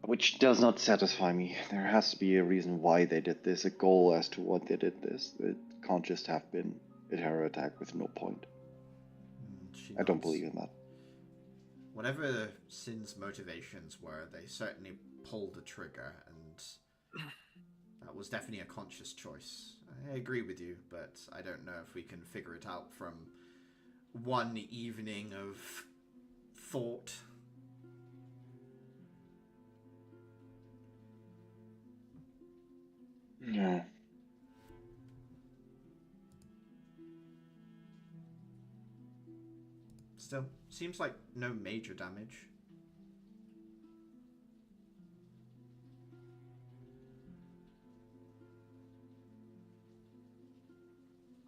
Which does not satisfy me. There has to be a reason why they did this, a goal as to what they did this. It can't just have been a terror attack with no point. She I don't nods. believe in that. Whatever Sin's motivations were, they certainly pulled the trigger, and that was definitely a conscious choice. I agree with you, but I don't know if we can figure it out from one evening of thought. Yeah. Still, seems like no major damage.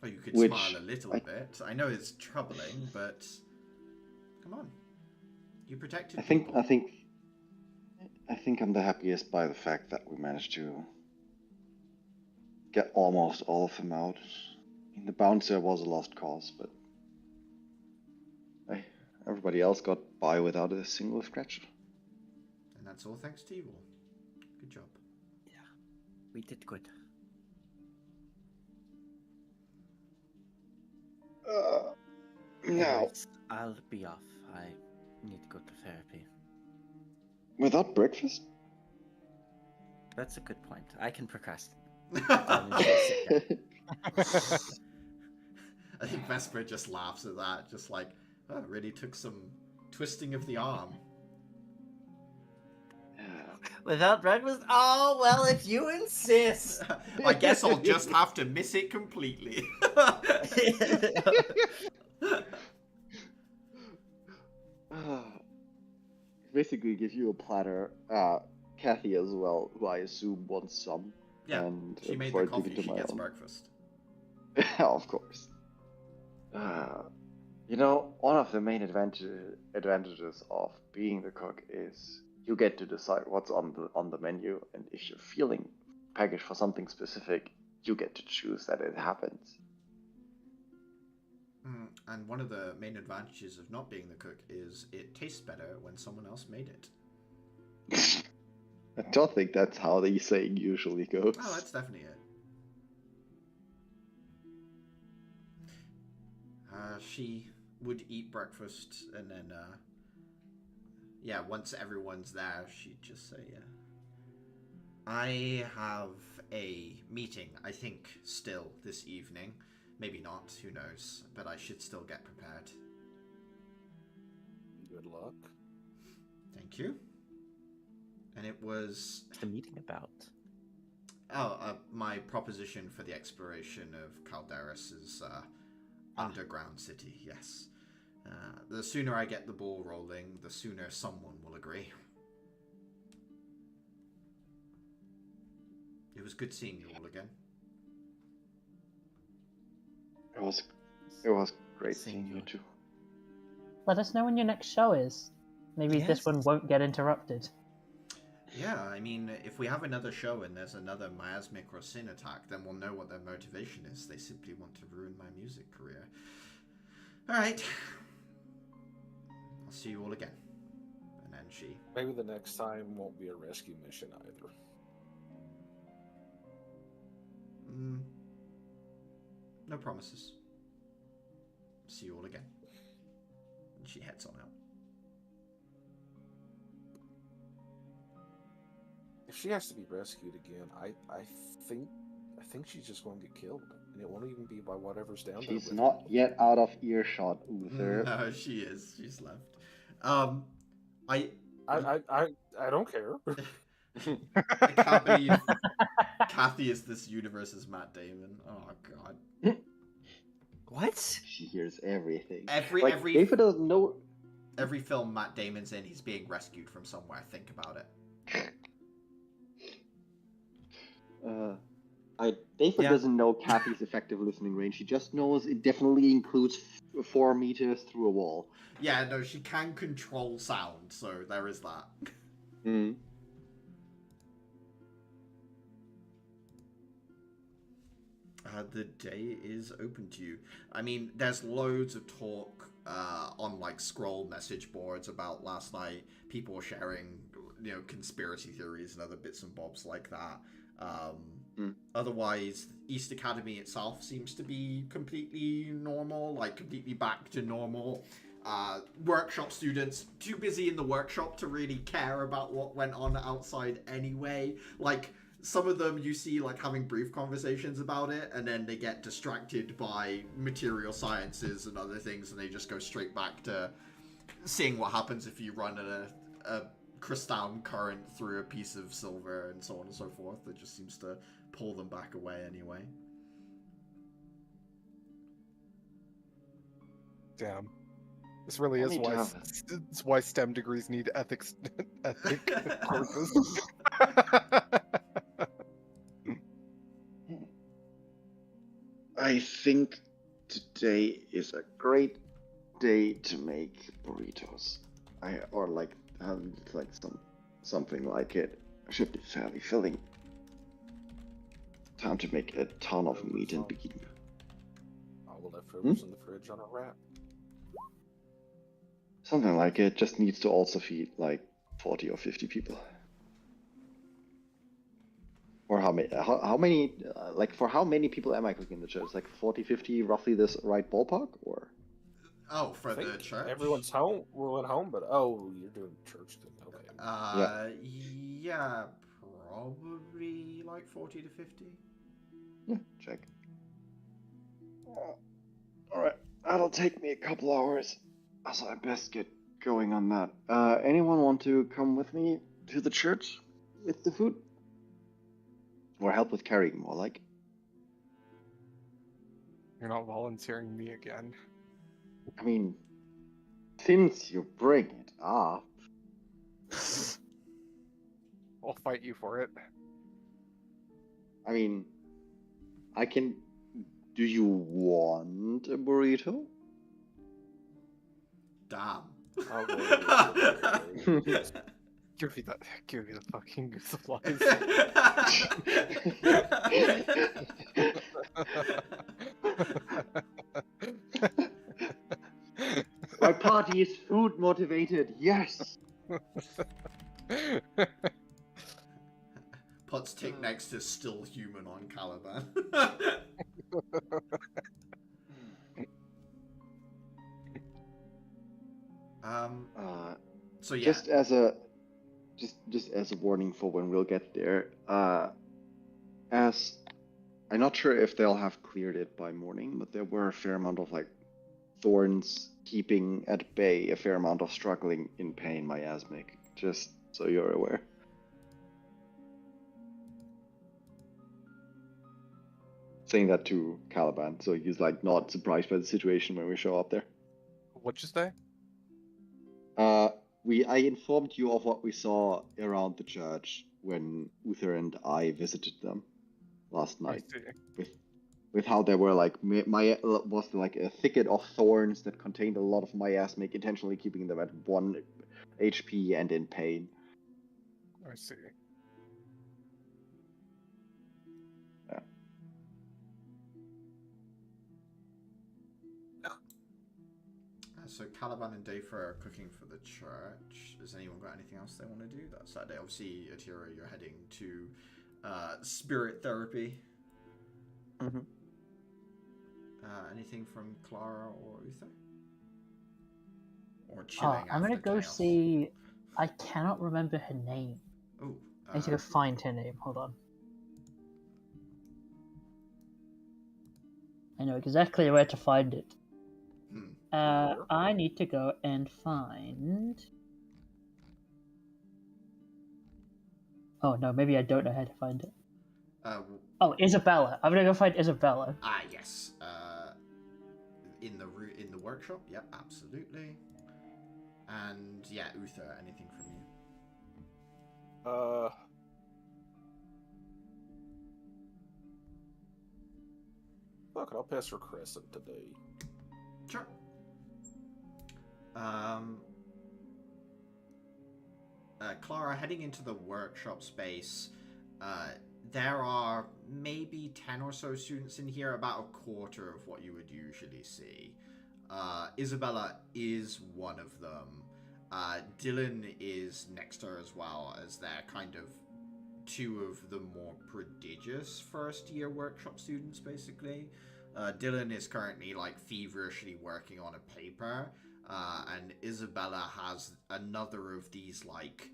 Oh, you could Which smile a little bit. I know it's troubling, but come on. You protected people. I think I'm the happiest by the fact that we managed to get almost all of them out. I mean, the bouncer was a lost cause, but everybody else got by without a single scratch. And that's all thanks to you all. Good job. Yeah, we did good. Now, Anyways, I'll be off. I need to go to therapy. without breakfast? That's a good point. I can procrastinate. I think Vesper just laughs at that, just like, oh, really took some twisting of the arm. Without breakfast? Oh, well, if you insist. I guess I'll just have to miss it completely. Basically gives you a platter. Kathy as well, who I assume wants some. Yeah, and she made before the I give coffee, it to she my gets own. breakfast. Of course. You know, one of the main advantages of being the cook is you get to decide what's on the menu, and if you're feeling packaged for something specific, you get to choose that it happens. And one of the main advantages of not being the cook is it tastes better when someone else made it. I don't think that's how the saying usually goes. Oh, that's definitely it. She would eat breakfast, and then, yeah, once everyone's there, she'd just say, I have a meeting, I think, still this evening. Maybe not, who knows, but I should still get prepared. Good luck. Thank you. And it was... What's the meeting about? My proposition for the exploration of Calderis's underground city, yes. The sooner I get the ball rolling, the sooner someone will agree. It was good seeing you all again. It was great seeing you too. Let us know when your next show is. Maybe this Yes. one won't get interrupted. Yeah, I mean, if we have another show and there's another miasmic or sin attack, then we'll know what their motivation is. They simply want to ruin my music career. Alright. I'll see you all again. And then she... Maybe the next time won't be a rescue mission either. No promises. See you all again. And she heads on out. If she has to be rescued again, I think she's just going to get killed, and it won't even be by whatever's down there. She's with not her. yet out of earshot, Uther. No, she is. She's left. I don't care. I can't believe Kathy is this universe's Matt Damon. Oh god. What? She hears everything. Every David doesn't know. every film Matt Damon's in, he's being rescued from somewhere. Think about it. David Yeah. doesn't know Kathy's effective listening range. He just knows it definitely includes 4 meters through a wall. Yeah, no, she can control sound, so there is that. Mm. The day is open to you. I mean, there's loads of talk on like scroll message boards about last night. People were sharing conspiracy theories and other bits and bobs like that. Mm. Otherwise, East Academy itself seems to be completely normal, like completely back to normal. Workshop students too busy in the workshop to really care about what went on outside anyway. Like, some of them you see like having brief conversations about it, and then they get distracted by material sciences and other things, and they just go straight back to seeing what happens if you run a crystal current through a piece of silver and so on and so forth. That just seems to pull them back away anyway. Damn. This really I is need to why have- it's why STEM degrees need ethics courses. I think today is a great day to make burritos. Something like it. Should be fairly filling. Time to make a ton of meat and begin. All the leftovers in the fridge on a wrap. Something like it. Just needs to also feed like 40 or 50 people. Or how many? How many? For how many people am I cooking in the church? Like 40, 50, roughly this right ballpark, or? Oh, for I think the church? everyone's home. We're at home, but you're doing church thing. Okay. Yeah, probably like 40 to 50. Yeah, check. All right, that'll take me a couple hours, so I best get going on that. Anyone want to come with me to the church with the food? Or help with carrying, more like? You're not volunteering me again. I mean, since you bring it up. I'll fight you for it. I mean, I can. Do you want a burrito? Damn. Give me the fucking supplies. My party is food motivated, yes! Pot's tick next to still human on Caliban. So yeah. Just as a warning for when we'll get there, as I'm not sure if they'll have cleared it by morning, but there were a fair amount of like thorns keeping at bay a fair amount of struggling in pain miasmic, just so you're aware. Saying that to Caliban, so he's like not surprised by the situation when we show up there. What'd you say? I informed you of what we saw around the church when Uther and I visited them last night. With how there were like was like a thicket of thorns that contained a lot of miasmic, intentionally keeping them at 1 HP and in pain. I see. Yeah. So Caliban and Dafa are cooking for the church. Has anyone got anything else they want to do that Saturday? Obviously, Atira, you're heading to spirit therapy. Mm-hmm. Anything from Clara or Uther? Or chilling I'm gonna after go chaos? see. I cannot remember her name. Ooh, I need to go find her name. Hold on. I know exactly where to find it. I need to go and find. Oh no, maybe I don't know how to find it. Oh, Isabella. I'm gonna go find Isabella. Yes. In the workshop. Yep, absolutely. And yeah, Uther. Anything from you? Fuck it, I'll pass her Crescent today. Sure. Clara, heading into the workshop space, there are maybe 10 or so students in here, about a quarter of what you would usually see. Isabella is one of them. Dylan is next to her as well, as they're kind of two of the more prodigious first-year workshop students, basically. Dylan is currently, like, feverishly working on a paper, and Isabella has another of these, like,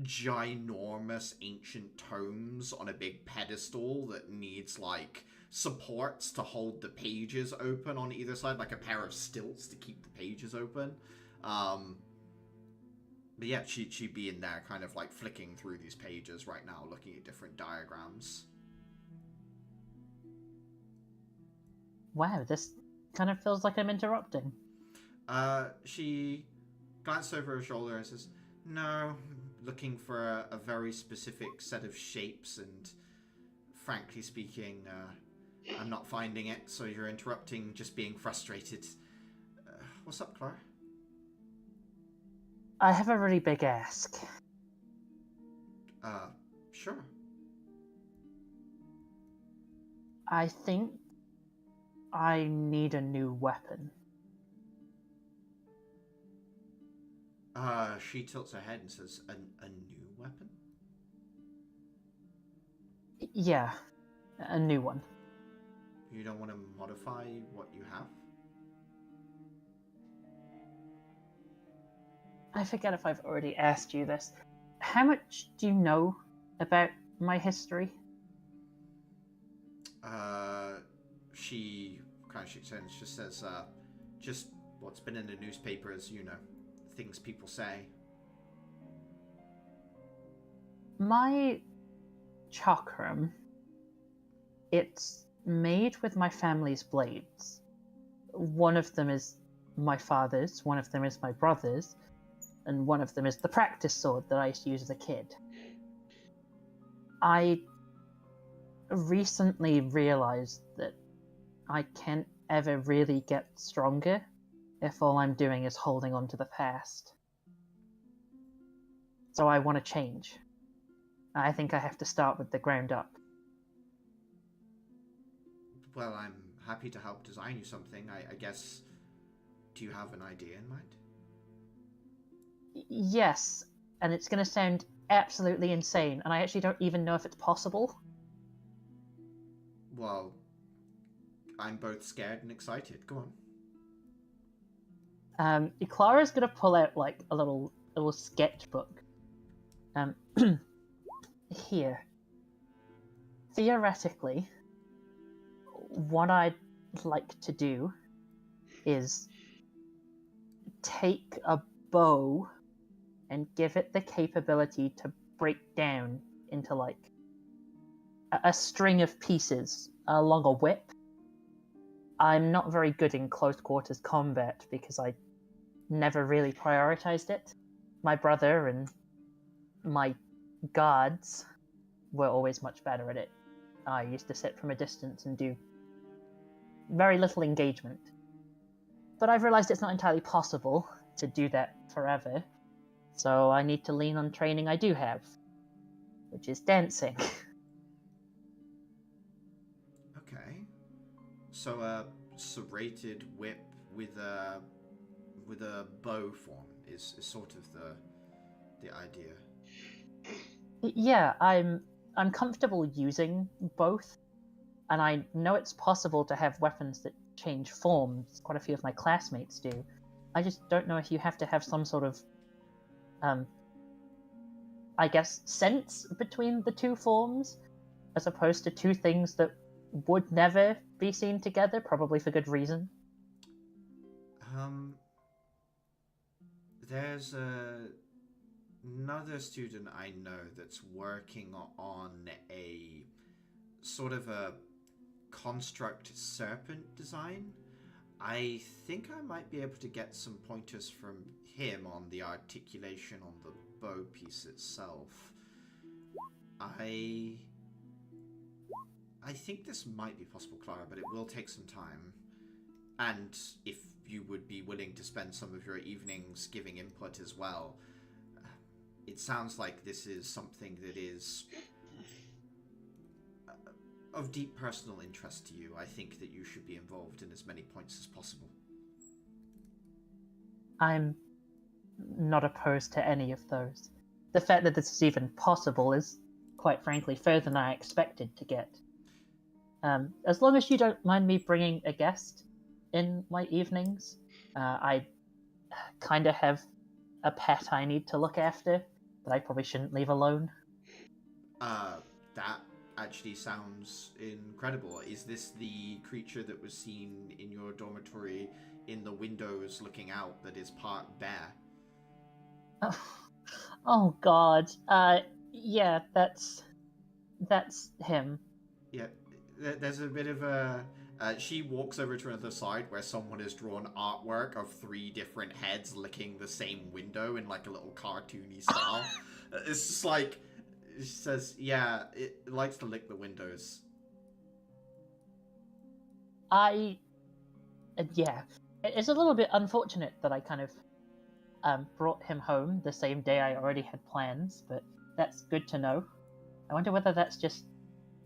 ginormous ancient tomes on a big pedestal that needs, like, supports to hold the pages open on either side, like a pair of stilts to keep the pages open. But yeah, she'd be in there kind of like flicking through these pages right now, looking at different diagrams. Wow, this kind of feels like I'm interrupting. She glanced over her shoulder and says, "No, looking for a very specific set of shapes, and frankly speaking, I'm not finding it, so you're interrupting, just being frustrated. What's up, Clara?" I have a really big ask. Sure. I think I need a new weapon. She tilts her head and says, a new weapon? Yeah, a new one. You don't want to modify what you have? I forget if I've already asked you this. How much do you know about my history? She kind of shakes her head and just says, just what's been in the newspapers, you know, things people say. My chakram, it's made with my family's blades. One of them is my father's, one of them is my brother's, and one of them is the practice sword that I used to use as a kid. I recently realized that I can't ever really get stronger if all I'm doing is holding on to the past. So I want to change. I think I have to start with the ground up. Well, I'm happy to help design you something. I guess, do you have an idea in mind? Yes, and it's going to sound absolutely insane, and I actually don't even know if it's possible. Well, I'm both scared and excited. Go on. Clara's going to pull out like a little sketchbook. Here. Theoretically, what I'd like to do is take a bow and give it the capability to break down into like a string of pieces along a whip. I'm not very good in close quarters combat because I never really prioritized it. My brother and my guards were always much better at it. I used to sit from a distance and do very little engagement. But I've realized it's not entirely possible to do that forever, so I need to lean on training I do have, which is dancing. Okay. So a serrated whip with a bow form is sort of the idea. Yeah, I'm comfortable using both, and I know it's possible to have weapons that change forms. Quite a few of my classmates do. I just don't know if you have to have some sort of, I guess, sense between the two forms, as opposed to two things that would never be seen together, probably for good reason. There's another student I know that's working on a sort of a construct serpent design. I think I might be able to get some pointers from him on the articulation on the bow piece itself. I think this might be possible, Clara, but it will take some time. And if you would be willing to spend some of your evenings giving input as well, it sounds like this is something that is of deep personal interest to you. I think that you should be involved in as many points as possible. I'm not opposed to any of those. The fact that this is even possible is, quite frankly, further than I expected to get. As long as you don't mind me bringing a guest in my evenings, I kind of have a pet I need to look after that I probably shouldn't leave alone. That actually sounds incredible. Is this the creature that was seen in your dormitory in the windows looking out that is part bear? Oh God. Yeah, that's him. Yeah, there's a bit of a... she walks over to another side where someone has drawn artwork of 3 different heads licking the same window in like a little cartoony style. It's just like... She says, yeah, it likes to lick the windows. Yeah. It's a little bit unfortunate that I kind of brought him home the same day I already had plans, but that's good to know. I wonder whether that's just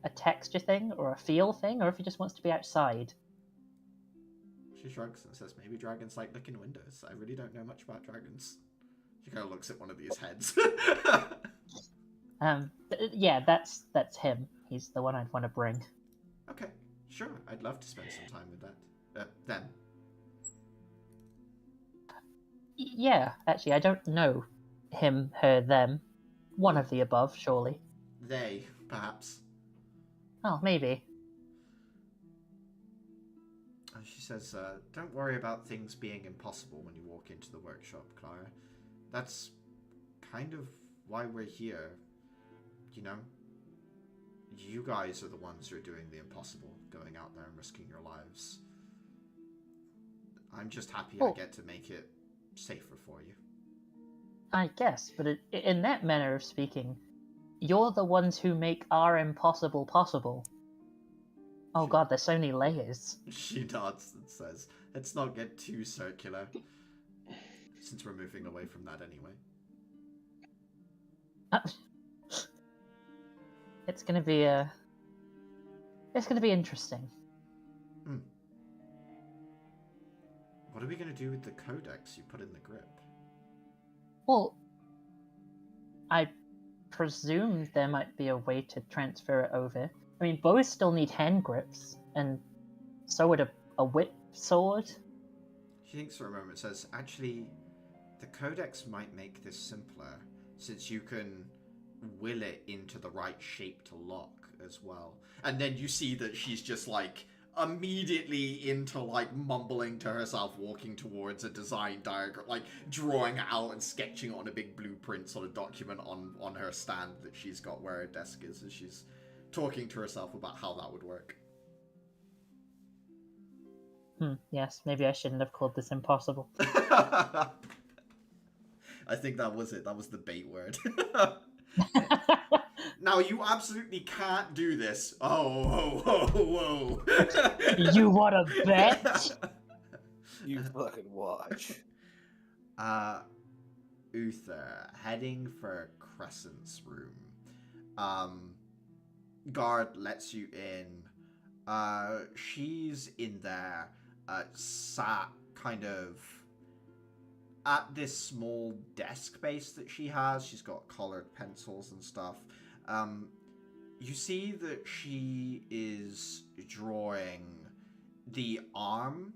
a texture thing or a feel thing, or if he just wants to be outside. She shrugs and says, maybe dragons like licking windows. I really don't know much about dragons. She kind of looks at one of these heads. Yeah, that's him. He's the one I'd want to bring. Okay, sure. I'd love to spend some time with that. Them. Yeah, actually, I don't know him, her, them. One of the above, surely. They, perhaps. Oh, maybe. She says, don't worry about things being impossible when you walk into the workshop, Clara. That's kind of why we're here. You know? You guys are the ones who are doing the impossible, going out there and risking your lives. I'm just happy I get to make it safer for you. I guess, but in that manner of speaking, you're the ones who make our impossible possible. Oh God, there's so many layers. She nods and says, let's not get too circular, since we're moving away from that anyway. It's gonna be interesting. What are we gonna do with the codex you put in the grip? Well, I presume there might be a way to transfer it over. I mean, bows still need hand grips, and so would a whip sword. She thinks for a moment, says, actually, the codex might make this simpler, since you can will it into the right shape to lock as well. And then you see that she's just like immediately into like mumbling to herself, walking towards a design diagram, like drawing it out and sketching it on a big blueprint sort of document on her stand that she's got where her desk is, as she's talking to herself about how that would work. Yes, maybe I shouldn't have called this impossible. I think that was it. That was the bait word. Now, you absolutely can't do this. Oh. You want to bet? You fucking watch. Uther, heading for Crescent's room. Guard lets you in. She's in there, sat kind of at this small desk base that she has. She's got colored pencils and stuff. You see that she is drawing the arm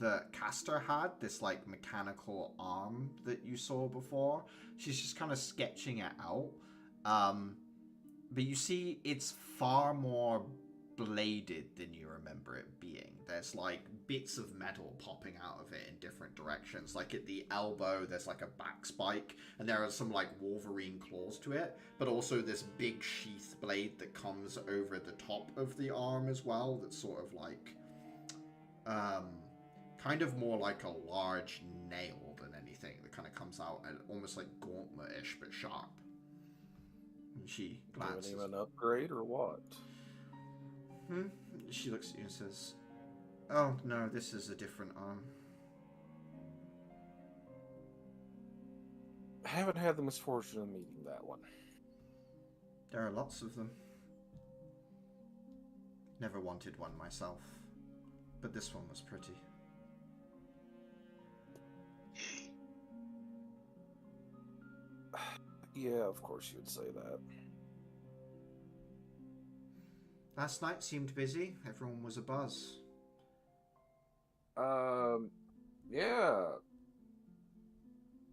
that Castor had, this like mechanical arm that you saw before. She's just kind of sketching it out. But you see it's far more bladed than you remember it being. There's like bits of metal popping out of it in different directions. Like at the elbow, there's like a back spike, and there are some like Wolverine claws to it, but also this big sheath blade that comes over the top of the arm as well. That's sort of like, kind of more like a large nail than anything that kind of comes out and almost like gauntlet-ish, but sharp. And she glances. Giving him an upgrade or what? She looks at you and says, oh, no, this is a different arm. I haven't had the misfortune of meeting that one. There are lots of them. Never wanted one myself, but this one was pretty. Yeah, of course you would say that. Last night seemed busy. Everyone was abuzz. Yeah.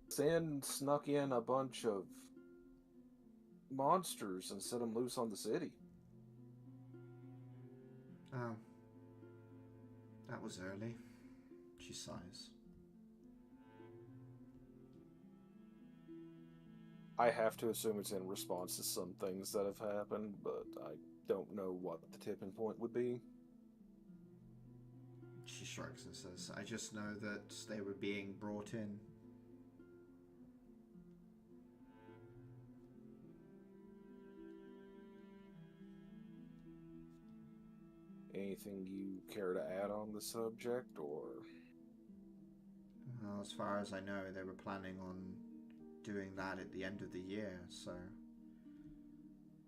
Sin snuck in a bunch of monsters and set them loose on the city. Oh. That was early. She sighs. I have to assume it's in response to some things that have happened, but I don't know what the tipping point would be. She shrugs and says, I just know that they were being brought in. Anything you care to add on the subject, or? Well, as far as I know, they were planning on doing that at the end of the year, so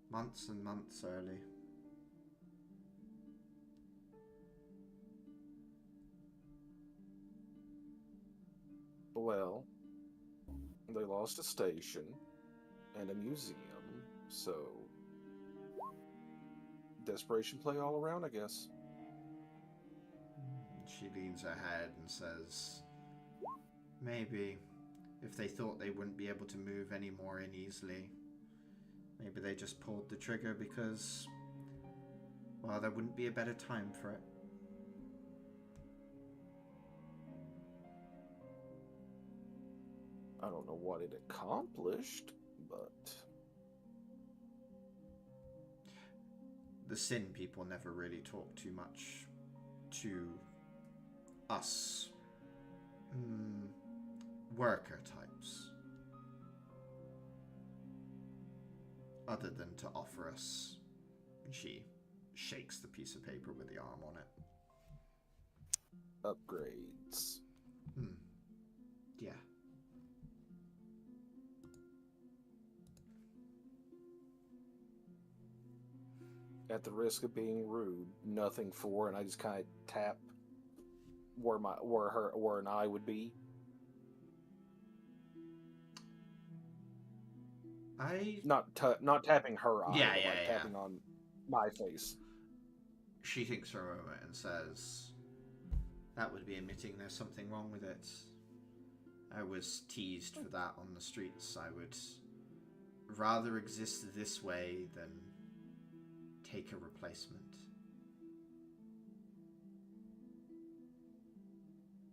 months and months early. Well, they lost a station and a museum, so desperation play all around, I guess. She leans her head and says, maybe if they thought they wouldn't be able to move any more in easily, maybe they just pulled the trigger because, well, there wouldn't be a better time for it. I don't know what it accomplished, but The Sin people never really talk too much to us worker types, other than to offer us. And she shakes the piece of paper with the arm on it. upgrades. Yeah. At the risk of being rude, nothing for, and I just kind of tap where an eye would be. Not tapping her eye, Yeah, but yeah, like yeah. tapping on my face. She thinks for a moment and says, that would be admitting there's something wrong with it. I was teased for that on the streets. I would rather exist this way than take a replacement.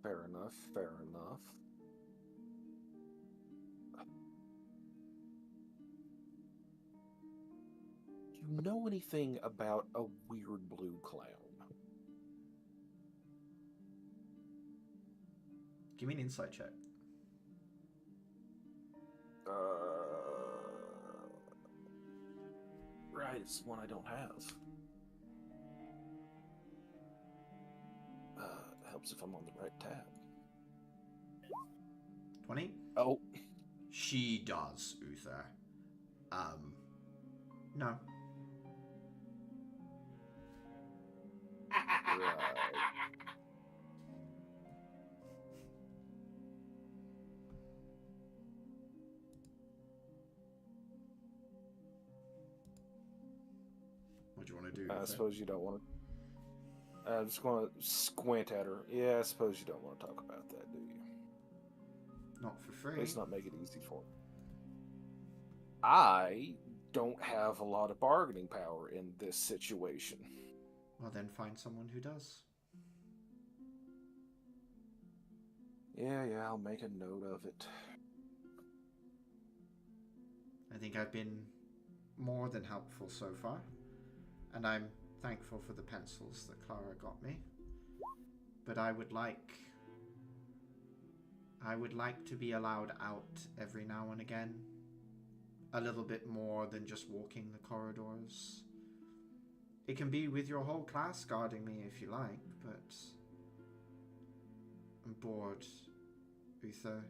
Fair enough, fair enough. You know anything about a weird blue clown? Give me an insight check. Right, it's one I don't have. Helps if I'm on the right tab. 20? Oh. She does, Uther. No. Right. What do you want to do? I suppose you don't want to. I'm just going to squint at her. Yeah, I suppose you don't want to talk about that, do you? Not for free. Let's not make it easy for me. I don't have a lot of bargaining power in this situation. Well, then find someone who does. Yeah, I'll make a note of it. I think I've been more than helpful so far, and I'm thankful for the pencils that Clara got me. But I would like to be allowed out every now and again. A little bit more than just walking the corridors. It can be with your whole class guarding me if you like, but I'm bored, Uther.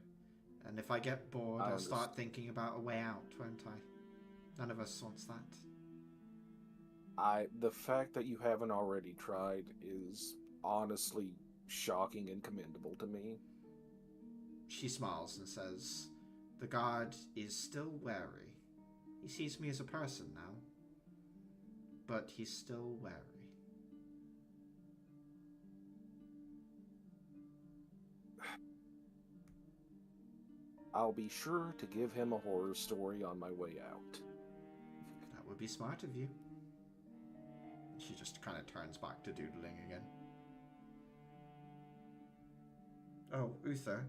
And if I get bored, I'll start thinking about a way out, won't I? None of us wants that. The fact that you haven't already tried is honestly shocking and commendable to me. She smiles and says, The guard is still wary. He sees me as a person now, but he's still wary. I'll be sure to give him a horror story on my way out. That would be smart of you. She just kind of turns back to doodling again. Oh, Uther,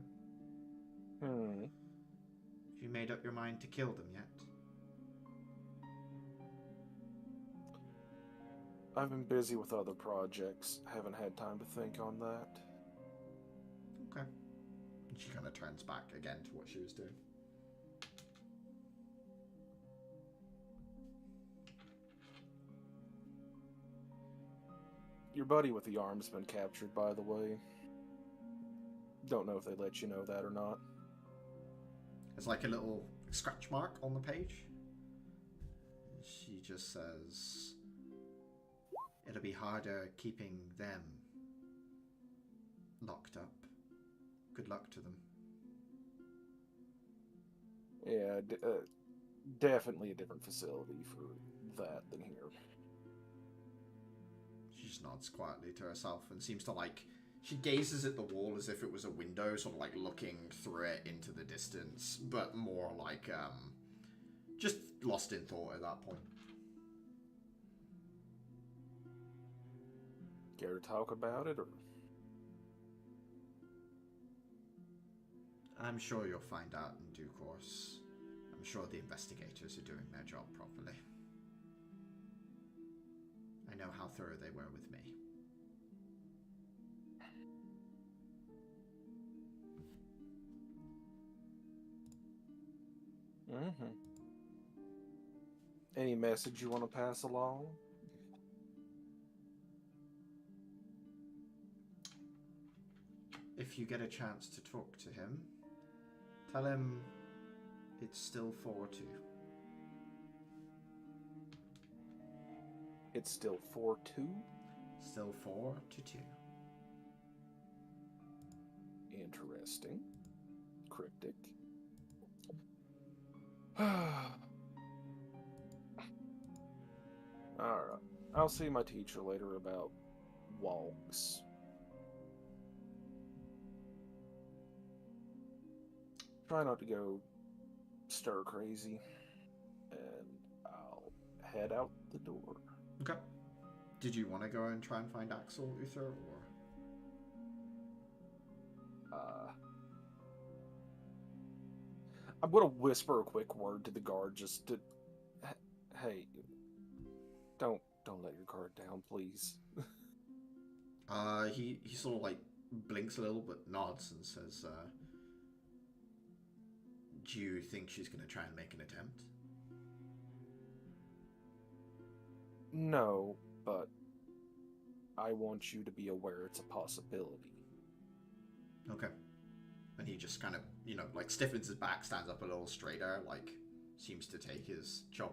have you made up your mind to kill them yet? I've been busy with other projects. Haven't had time to think on that. Okay. And she kind of turns back again to what she was doing. Your buddy with the arm's been captured, by the way. Don't know if they let you know that or not. There's like a little scratch mark on the page. She just says, it'll be harder keeping them locked up. Good luck to them. Yeah, definitely a different facility for that than here. She just nods quietly to herself and seems to she gazes at the wall as if it was a window, sort of like looking through it into the distance, but more like, just lost in thought at that point. Care to talk about it, or? I'm sure you'll find out in due course. I'm sure the investigators are doing their job properly. I know how thorough they were with me. Any message you want to pass along? If you get a chance to talk to him, tell him it's still 4-2. It's still 4-2? Still 4-2. Interesting. Cryptic. Alright. I'll see my teacher later about walks. Try not to go stir crazy. And I'll head out the door. Okay. Did you want to go and try and find Axel, Uther, or? I'm gonna whisper a quick word to the guard just to... Hey, don't let your guard down, please. He sort of like blinks a little but nods and says, do you think she's going to try and make an attempt? No, but I want you to be aware it's a possibility. Okay. And he just kind of, stiffens his back, stands up a little straighter, seems to take his job,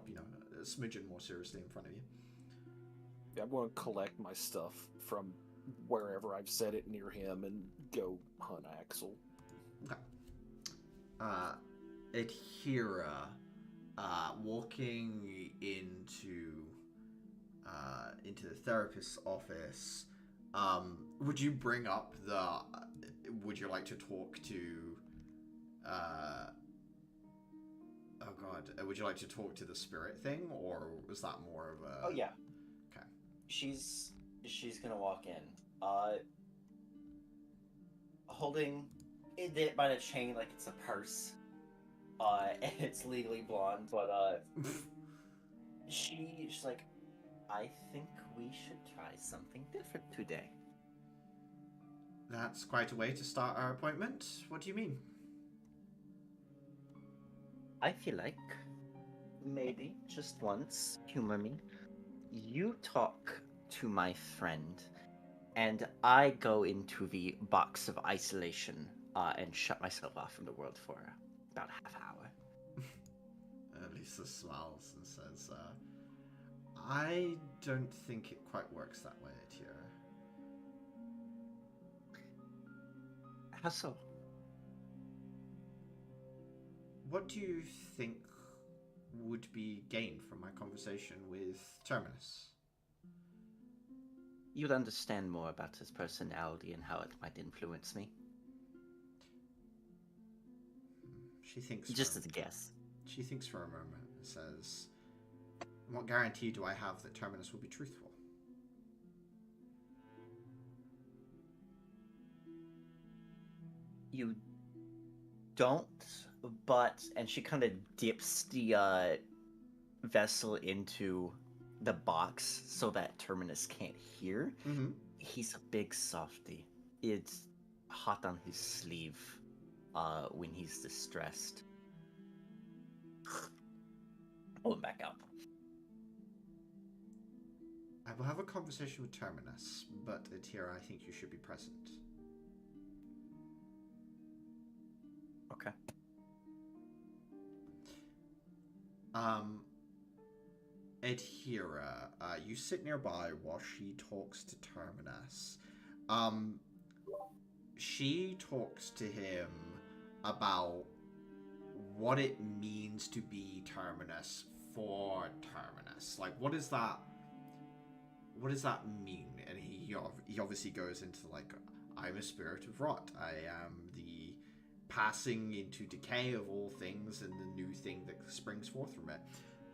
a smidgen more seriously in front of you. Yeah, I'm going to collect my stuff from wherever I've set it near him and go hunt Axel. Okay. Adhira, walking into the therapist's office, would you bring up would you like to talk to, would you like to talk to the spirit thing, or was that more of a... Oh, yeah. Okay. She's gonna walk in, holding it by the chain like it's a purse, and it's legally blonde, but, she's like, I think we should try something different today. That's quite a way to start our appointment. What do you mean? I feel like, maybe, just once, humor me, you talk to my friend, and I go into the box of isolation, and shut myself off from the world for about a half hour. Lisa smiles and says, I don't think it quite works that way, Adhira. How so? What do you think would be gained from my conversation with Terminus? You'd understand more about his personality and how it might influence me. She thinks. Just as a guess. She thinks for a moment and says, "What guarantee do I have that Terminus will be truthful?" You don't, but... And she kind of dips the vessel into the box so that Terminus can't hear. Mm-hmm. He's a big softy. It's hot on his sleeve when he's distressed. Pull him back up. I will have a conversation with Terminus, but Atira, I think you should be present. Okay. Adhira, you sit nearby while she talks to Terminus. She talks to him about what it means to be Terminus for Terminus. Like, what does that mean? And he obviously goes into, like, I'm a spirit of rot. I am the passing into decay of all things and the new thing that springs forth from it.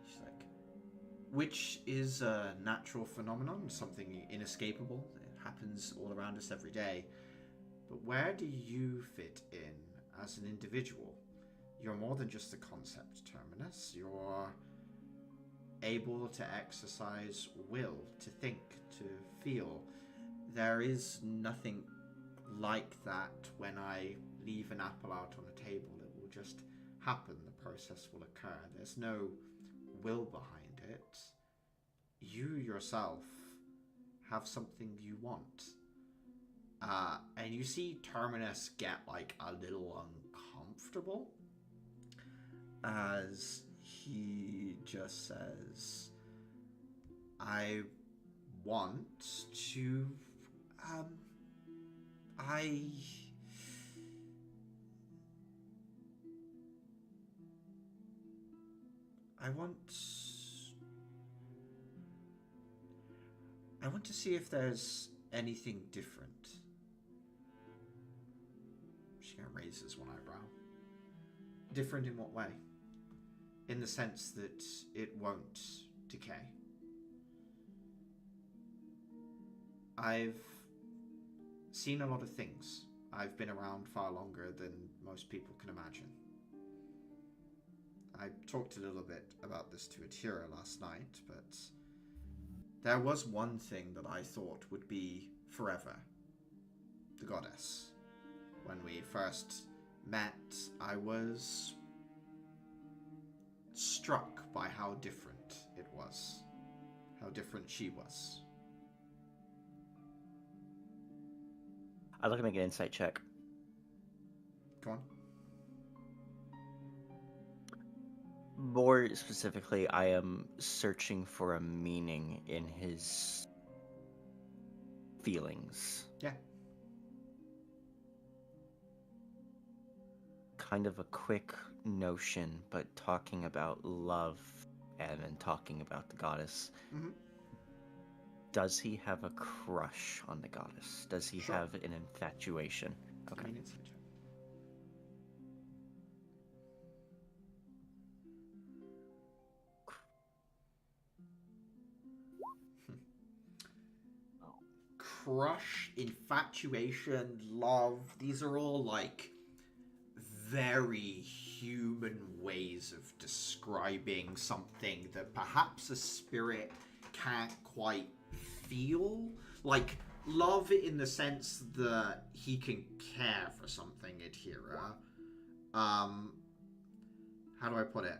She's like, which is a natural phenomenon, something inescapable. It happens all around us every day. But where do you fit in as an individual? You're more than just a concept, Terminus. You're able to exercise will, to think, to feel. There is nothing like that when I leave an apple out on a table. It will just happen. The process will occur. There's no will behind it. You yourself have something you want. And you see Terminus get, like, a little uncomfortable as he just says, I want to, I want to see if there's anything different. She kind of raises one eyebrow. Different in what way? In the sense that it won't decay. I've seen a lot of things. I've been around far longer than most people can imagine. I talked a little bit about this to Atira last night, but there was one thing that I thought would be forever. The goddess. When we first met, I was struck by how different it was. How different she was. I'd like to make an insight check. Go on. More specifically, I am searching for a meaning in his feelings. Yeah. Kind of a quick notion, but talking about love and then talking about the goddess. Mm-hmm. Does he have a crush on the goddess? Does he Sure. have an infatuation? Okay. Give me an insight check. Crush, infatuation, love, these are all, like, very human ways of describing something that perhaps a spirit can't quite feel. Like, love in the sense that he can care for something, Adhira. How do I put it?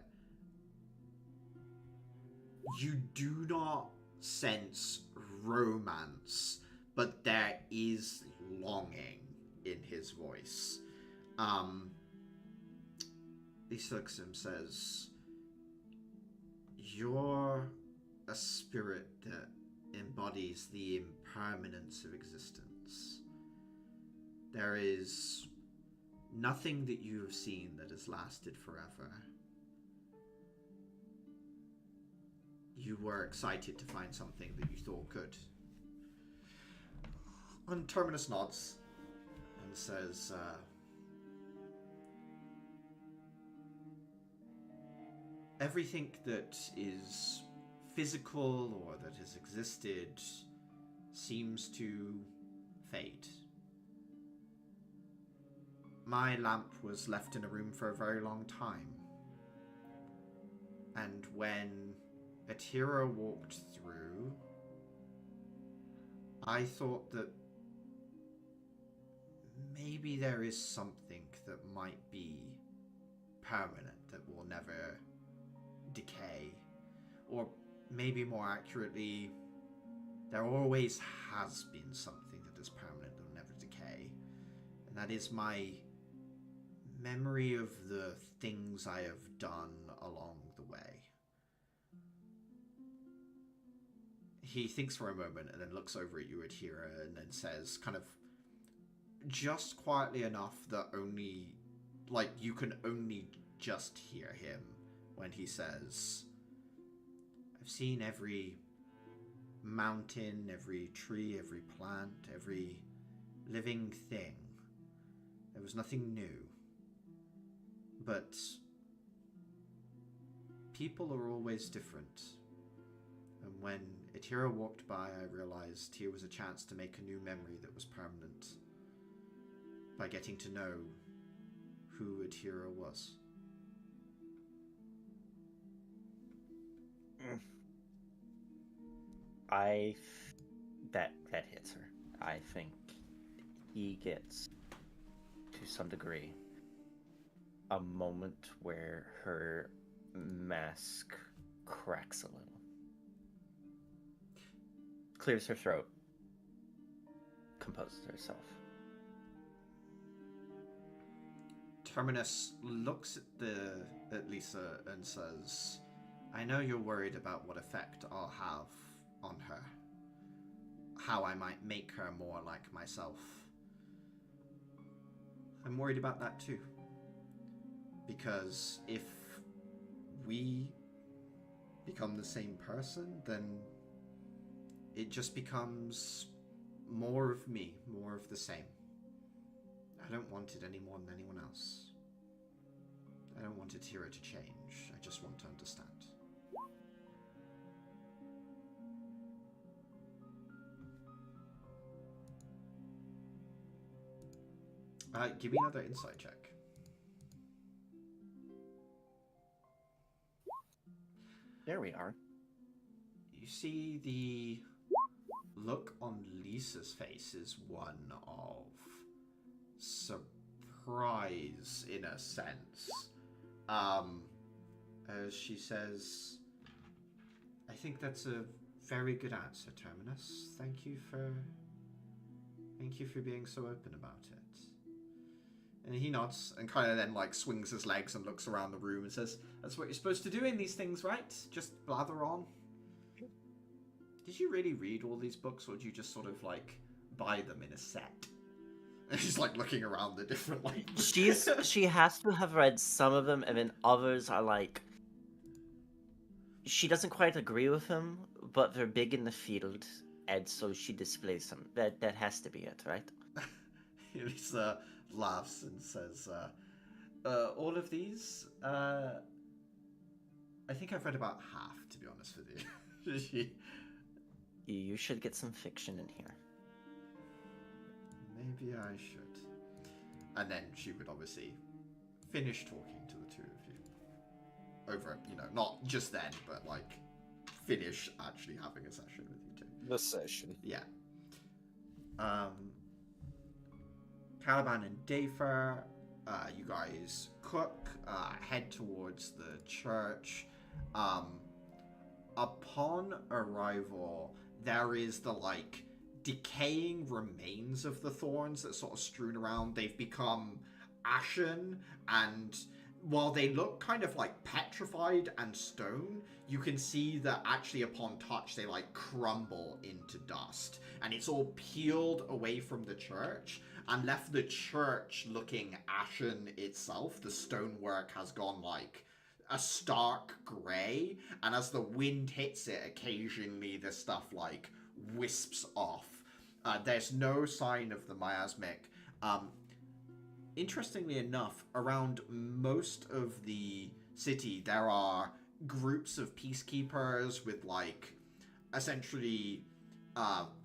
You do not sense romance, but there is longing in his voice. He looks at him and says, you're a spirit that embodies the impermanence of existence. There is Nothing that you have seen that has lasted forever. You were excited to find something that you thought could. And Terminus nods and says, everything that is physical or that has existed seems to fade. My lamp was left in a room for a very long time. And when Atira walked through, I thought that maybe there is something that might be permanent, that will never decay. Or maybe more accurately, there always has been something that is permanent, that will never decay. And that is my memory of the things I have done along the way. He thinks for a moment and then looks over at you, Atira, and then says, kind of just quietly enough that only, like, you can only just hear him when he says, I've seen every mountain, every tree, every plant, every living thing. There was nothing new. But people are always different. And when Atira walked by, I realized here was a chance to make a new memory that was permanent by getting to know who Atira was. That hits her. I think he gets, to some degree, a moment where her mask cracks a little. Clears her throat. Composes herself. Terminus looks at Lisa and says, I know you're worried about what effect I'll have on her. How I might make her more like myself. I'm worried about that too. Because if we become the same person, then it just becomes more of me, more of the same. I don't want it any more than anyone else. I don't want Atira to change. I just want to understand. Give me another insight check. There we are. You see the look on Lisa's face is one of surprise, in a sense. As she says, I think that's a very good answer, Terminus. Thank you for being so open about it. And he nods and kind of then like swings his legs and looks around the room and says, that's what you're supposed to do in these things, right? Just blather on. Did you really read all these books, or did you just sort of like buy them in a set? And she's like looking around the different like She has to have read some of them, and then others are like, she doesn't quite agree with him, but they're big in the field, and so she displays them. That has to be it, right? Lisa laughs and says, all of these, I think I've read about half, to be honest with you. You should get some fiction in here. Maybe I should. And then she would obviously finish talking to the two of you. Over, not just then, but like finish actually having a session with you two. The session. Yeah. Caliban and Dafer, you guys cook, head towards the church. Upon arrival, there is the like decaying remains of the thorns that sort of strewn around. They've become ashen, and while they look kind of like petrified and stone, you can see that actually upon touch they like crumble into dust, and it's all peeled away from the church and left the church looking ashen itself. The stonework has gone like a stark grey, and as the wind hits it, occasionally this stuff like wisps off. There's no sign of the miasmic. Interestingly enough, around most of the city, there are groups of peacekeepers with like essentially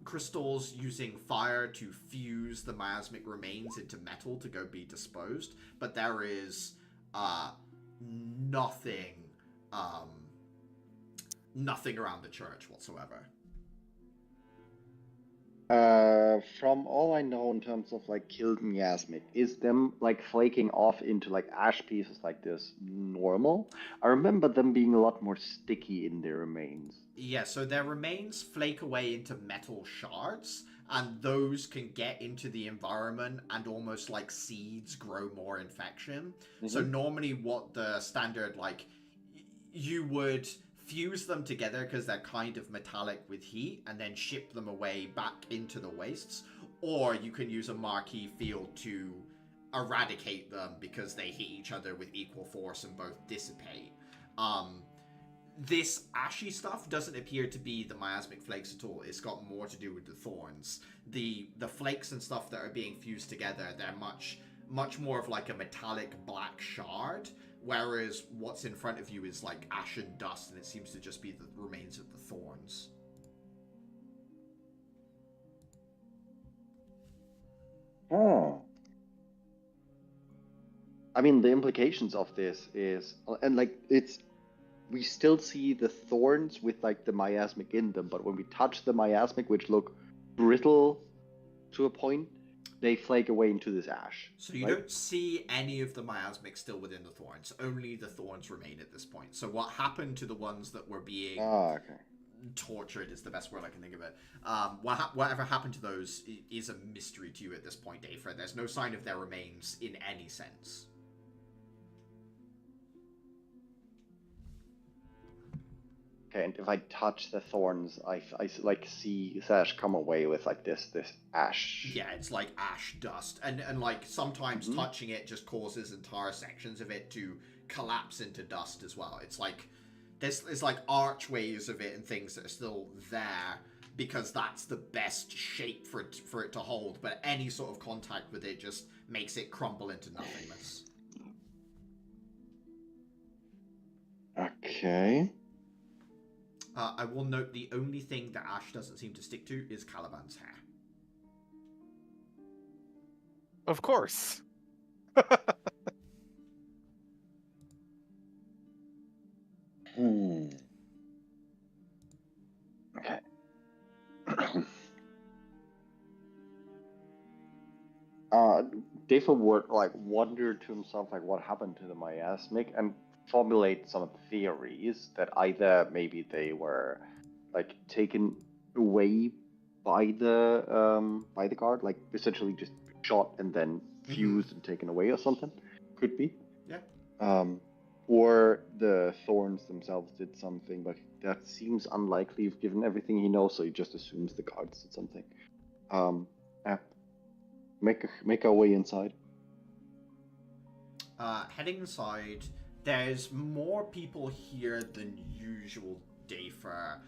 crystals using fire to fuse the miasmic remains into metal to go be disposed, but there is nothing nothing around the church whatsoever. From all I know in terms of like killed miasmic, is them like flaking off into like ash pieces like this normal? I remember them being a lot more sticky in their remains. Yeah, so their remains flake away into metal shards, and those can get into the environment and almost like seeds grow more infection. So normally what the standard, like, you would fuse them together because they're kind of metallic with heat and then ship them away back into the wastes, or you can use a marquee field to eradicate them because they hit each other with equal force and both dissipate. This ashy stuff doesn't appear to be the miasmic flakes at all. It's got more to do with the thorns. The flakes and stuff that are being fused together, they're much more of like a metallic black shard, whereas what's in front of you is like ashen dust, and it seems to just be the remains of the thorns. Oh. I mean, the implications of this is, and like we still see the thorns with like the miasmic in them, but when we touch the miasmic, which look brittle to a point, they flake away into this ash. So you don't see any of the miasmic still within the thorns. Only the thorns remain at this point. So what happened to the ones that were being tortured is the best word I can think of it. Whatever happened to those is a mystery to you at this point, Aphra. There's no sign of their remains in any sense. Okay, and if I touch the thorns, I like see Sash come away with like this ash. Yeah, it's like ash dust, and like sometimes touching it just causes entire sections of it to collapse into dust as well. It's like there's like archways of it and things that are still there because that's the best shape for it to hold. But any sort of contact with it just makes it crumble into nothingness. Okay. I will note the only thing that ash doesn't seem to stick to is Caliban's hair. Of course. Okay. Dave would like wonder to himself like what happened to the miasmic and formulate some theories that either maybe they were like taken away by the guard, like essentially just shot and then fused and taken away or something. Could be. Yeah. Or the thorns themselves did something, but that seems unlikely given everything he knows, so he just assumes the guards did something. Yeah. Make our way inside. Heading inside, there's more people here than usual, Dafer.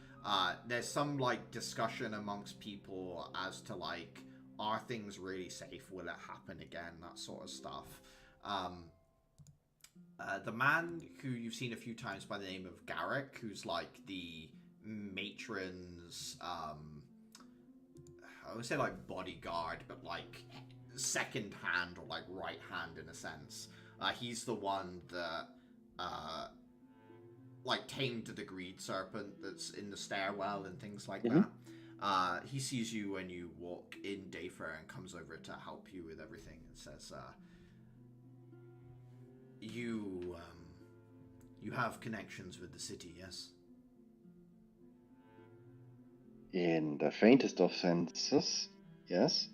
There's some like discussion amongst people as to like, are things really safe? Will it happen again? That sort of stuff. The man who you've seen a few times by the name of Garrick, who's like the matron's, I would say like bodyguard, but like second hand or like right hand in a sense. He's the one that like tamed the greed serpent that's in the stairwell and things like that. He sees you when you walk in, Dafer, and comes over to help you with everything and says, you have connections with the city, yes? In the faintest of senses, yes.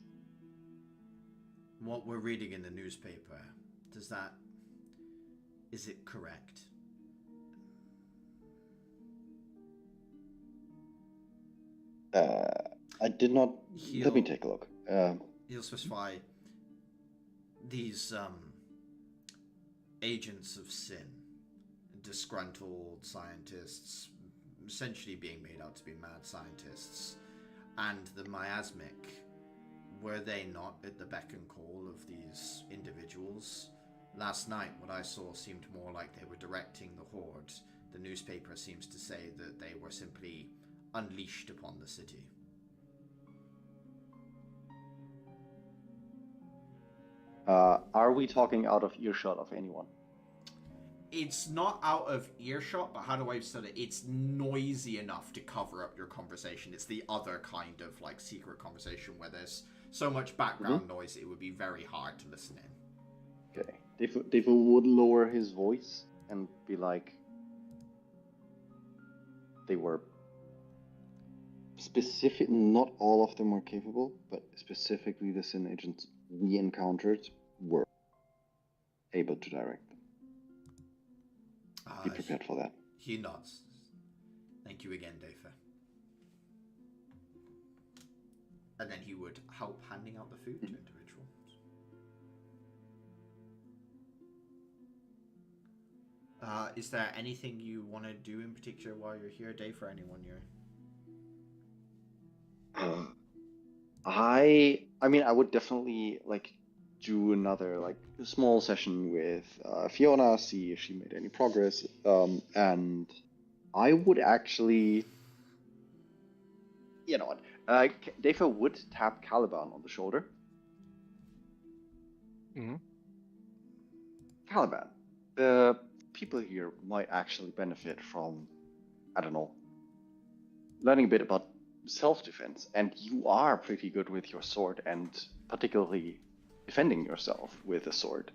What we're reading in the newspaper, does that Is it correct? I did not. Let me take a look. He'll specify these agents of sin, disgruntled scientists, essentially being made out to be mad scientists, and the miasmic, were they not at the beck and call of these individuals? Last night, what I saw seemed more like they were directing the horde. The newspaper seems to say that they were simply unleashed upon the city. Are we talking out of earshot of anyone? It's not out of earshot, but how do I say it? It's noisy enough to cover up your conversation. It's the other kind of like secret conversation where there's so much background noise it would be very hard to listen in. Okay. Devo would lower his voice and be like, they were specific, not all of them were capable, but specifically the Sin agents we encountered were able to direct them. Be prepared for that. He nods. Thank you again, Dafer. And then he would help handing out the food to individuals. Is there anything you want to do in particular while you're here, Dafer? Anyone you're... I mean, I would definitely like do another like small session with Fiona, see if she made any progress, and I would actually, you know what, Dafa would tap Caliban on the shoulder. Mm-hmm. Caliban, the people here might actually benefit from, I don't know, learning a bit about self-defense, and you are pretty good with your sword, and particularly defending yourself with a sword.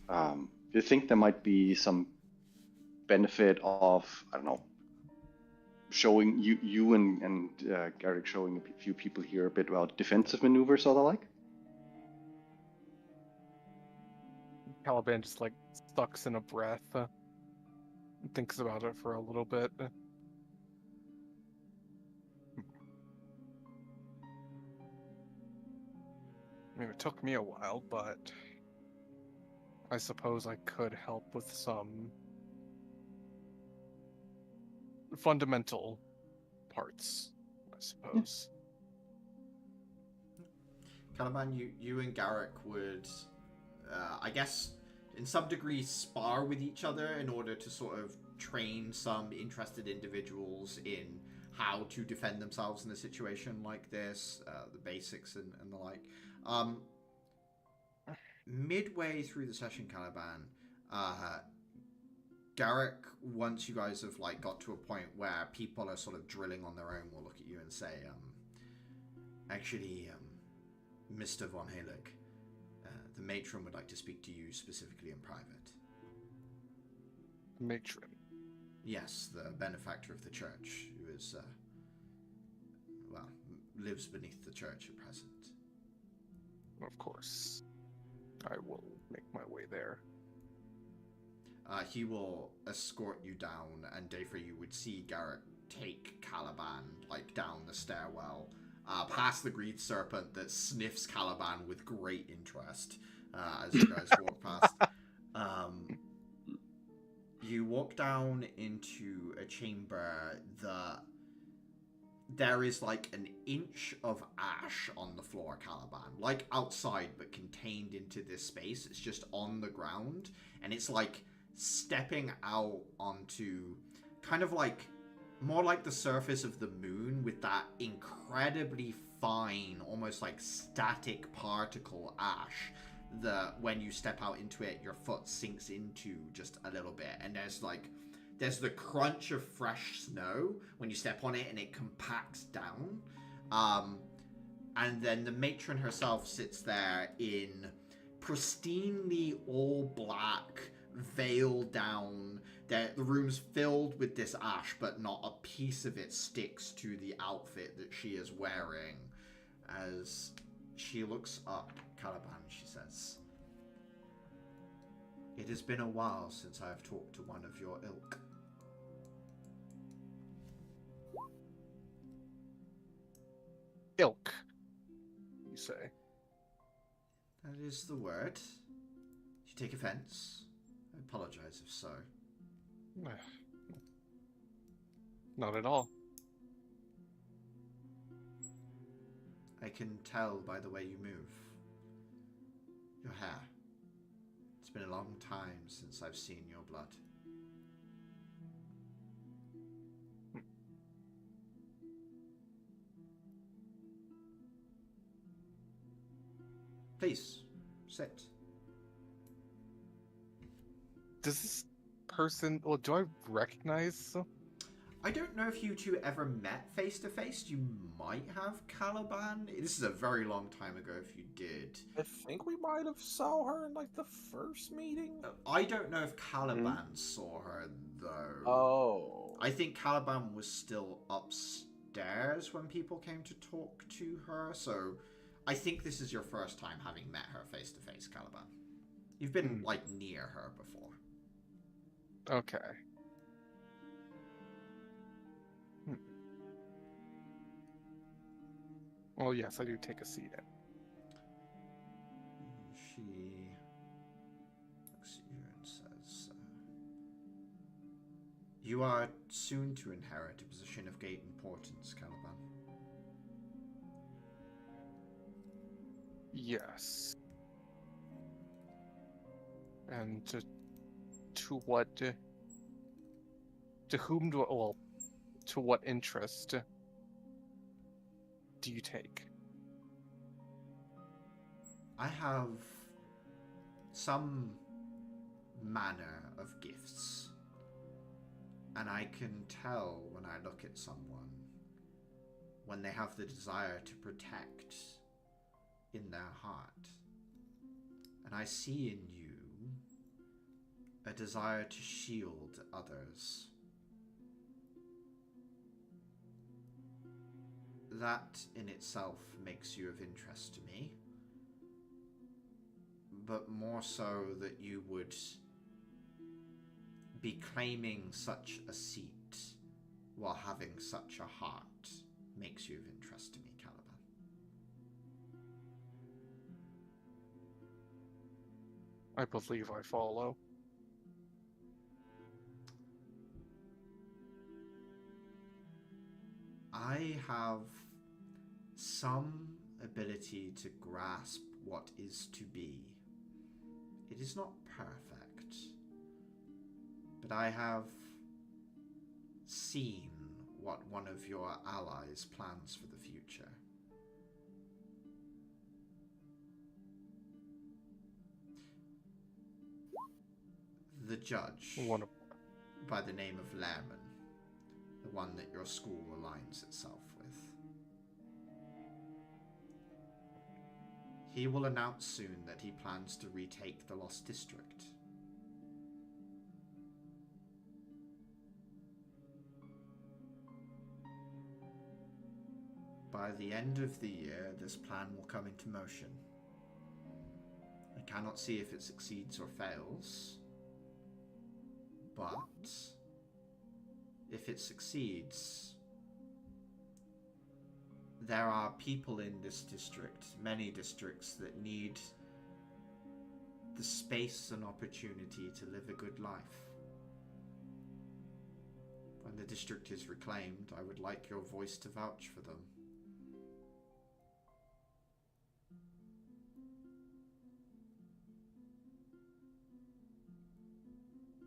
Do you think there might be some benefit of, I don't know, showing you and Garrick showing a few people here a bit about defensive maneuvers or the like? Caliban just like sucks in a breath, and thinks about it for a little bit. I mean, it took me a while, but I suppose I could help with some fundamental parts, I suppose. Caliban, you and Garrick would, I guess, in some degree spar with each other in order to sort of train some interested individuals in how to defend themselves in a situation like this, the basics and the like. Midway through the session, Caliban, Garrick, once you guys have like got to a point where people are sort of drilling on their own, will look at you and say, actually, Mr. Von Halik, the matron would like to speak to you specifically in private. Matron? Yes, the benefactor of the church, who is, well, lives beneath the church at present. Of course. I will make my way there. He will escort you down, and Dafer, you would see Garrett take Caliban, like, down the stairwell, past the Greed Serpent that sniffs Caliban with great interest, as you guys walk past. You walk down into a chamber that there is like an inch of ash on the floor, Caliban. Like outside, but contained into this space. It's just on the ground. And it's like stepping out onto kind of like more like the surface of the moon with that incredibly fine, almost like static particle ash that when you step out into it, your foot sinks into just a little bit. And there's the crunch of fresh snow when you step on it and it compacts down. And then the matron herself sits there in pristinely all black, veil down. The room's filled with this ash, but not a piece of it sticks to the outfit that she is wearing. As she looks up, Caliban, she says, It has been a while since I have talked to one of your ilk. Ilk, you say? That is the word. You take offense? I apologize if so. Not at all. I can tell by the way you move. Your hair. It's been a long time since I've seen your blood. Please, sit. Does this person... Well, do I recognize... I don't know if you two ever met face to face. You might have Caliban. This is a very long time ago if you did. I think we might have saw her in like the first meeting. I don't know if Caliban saw her though. Oh. I think Caliban was still upstairs when people came to talk to her, so I think this is your first time having met her face to face, Caliban. You've been like near her before. Okay. Well, yes, I do take a seat at. She looks at you and says, you are soon to inherit a position of great importance, Caliban. Yes. And to what... To whom do... Well, to what interest do you take? I have some manner of gifts, and I can tell when I look at someone when they have the desire to protect in their heart. And I see in you a desire to shield others. That in itself makes you of interest to me, but more so that you would be claiming such a seat while having such a heart makes you of interest to me, Caliban. I believe I follow. I have some ability to grasp what is to be. It is not perfect, but I have seen what one of your allies plans for the future. The judge, by the name of Lehrman, the one that your school aligns itself with. He will announce soon that he plans to retake the Lost District. By the end of the year, this plan will come into motion. I cannot see if it succeeds or fails, but if it succeeds, there are people in this district, many districts, that need the space and opportunity to live a good life. When the district is reclaimed, I would like your voice to vouch for them.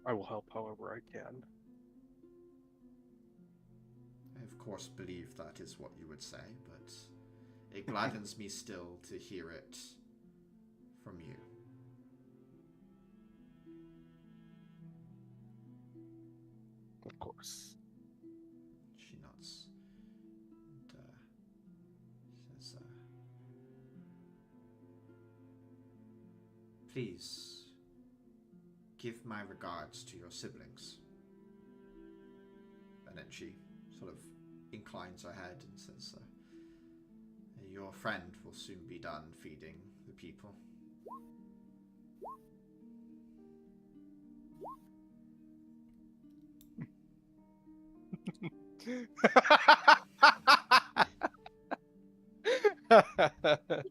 I will help however I can. I of course believe that is what you would say, but it gladdens me still to hear it from you. Of course. She nods and says, please give my regards to your siblings. And then she sort of inclines her head and says, your friend will soon be done feeding the people.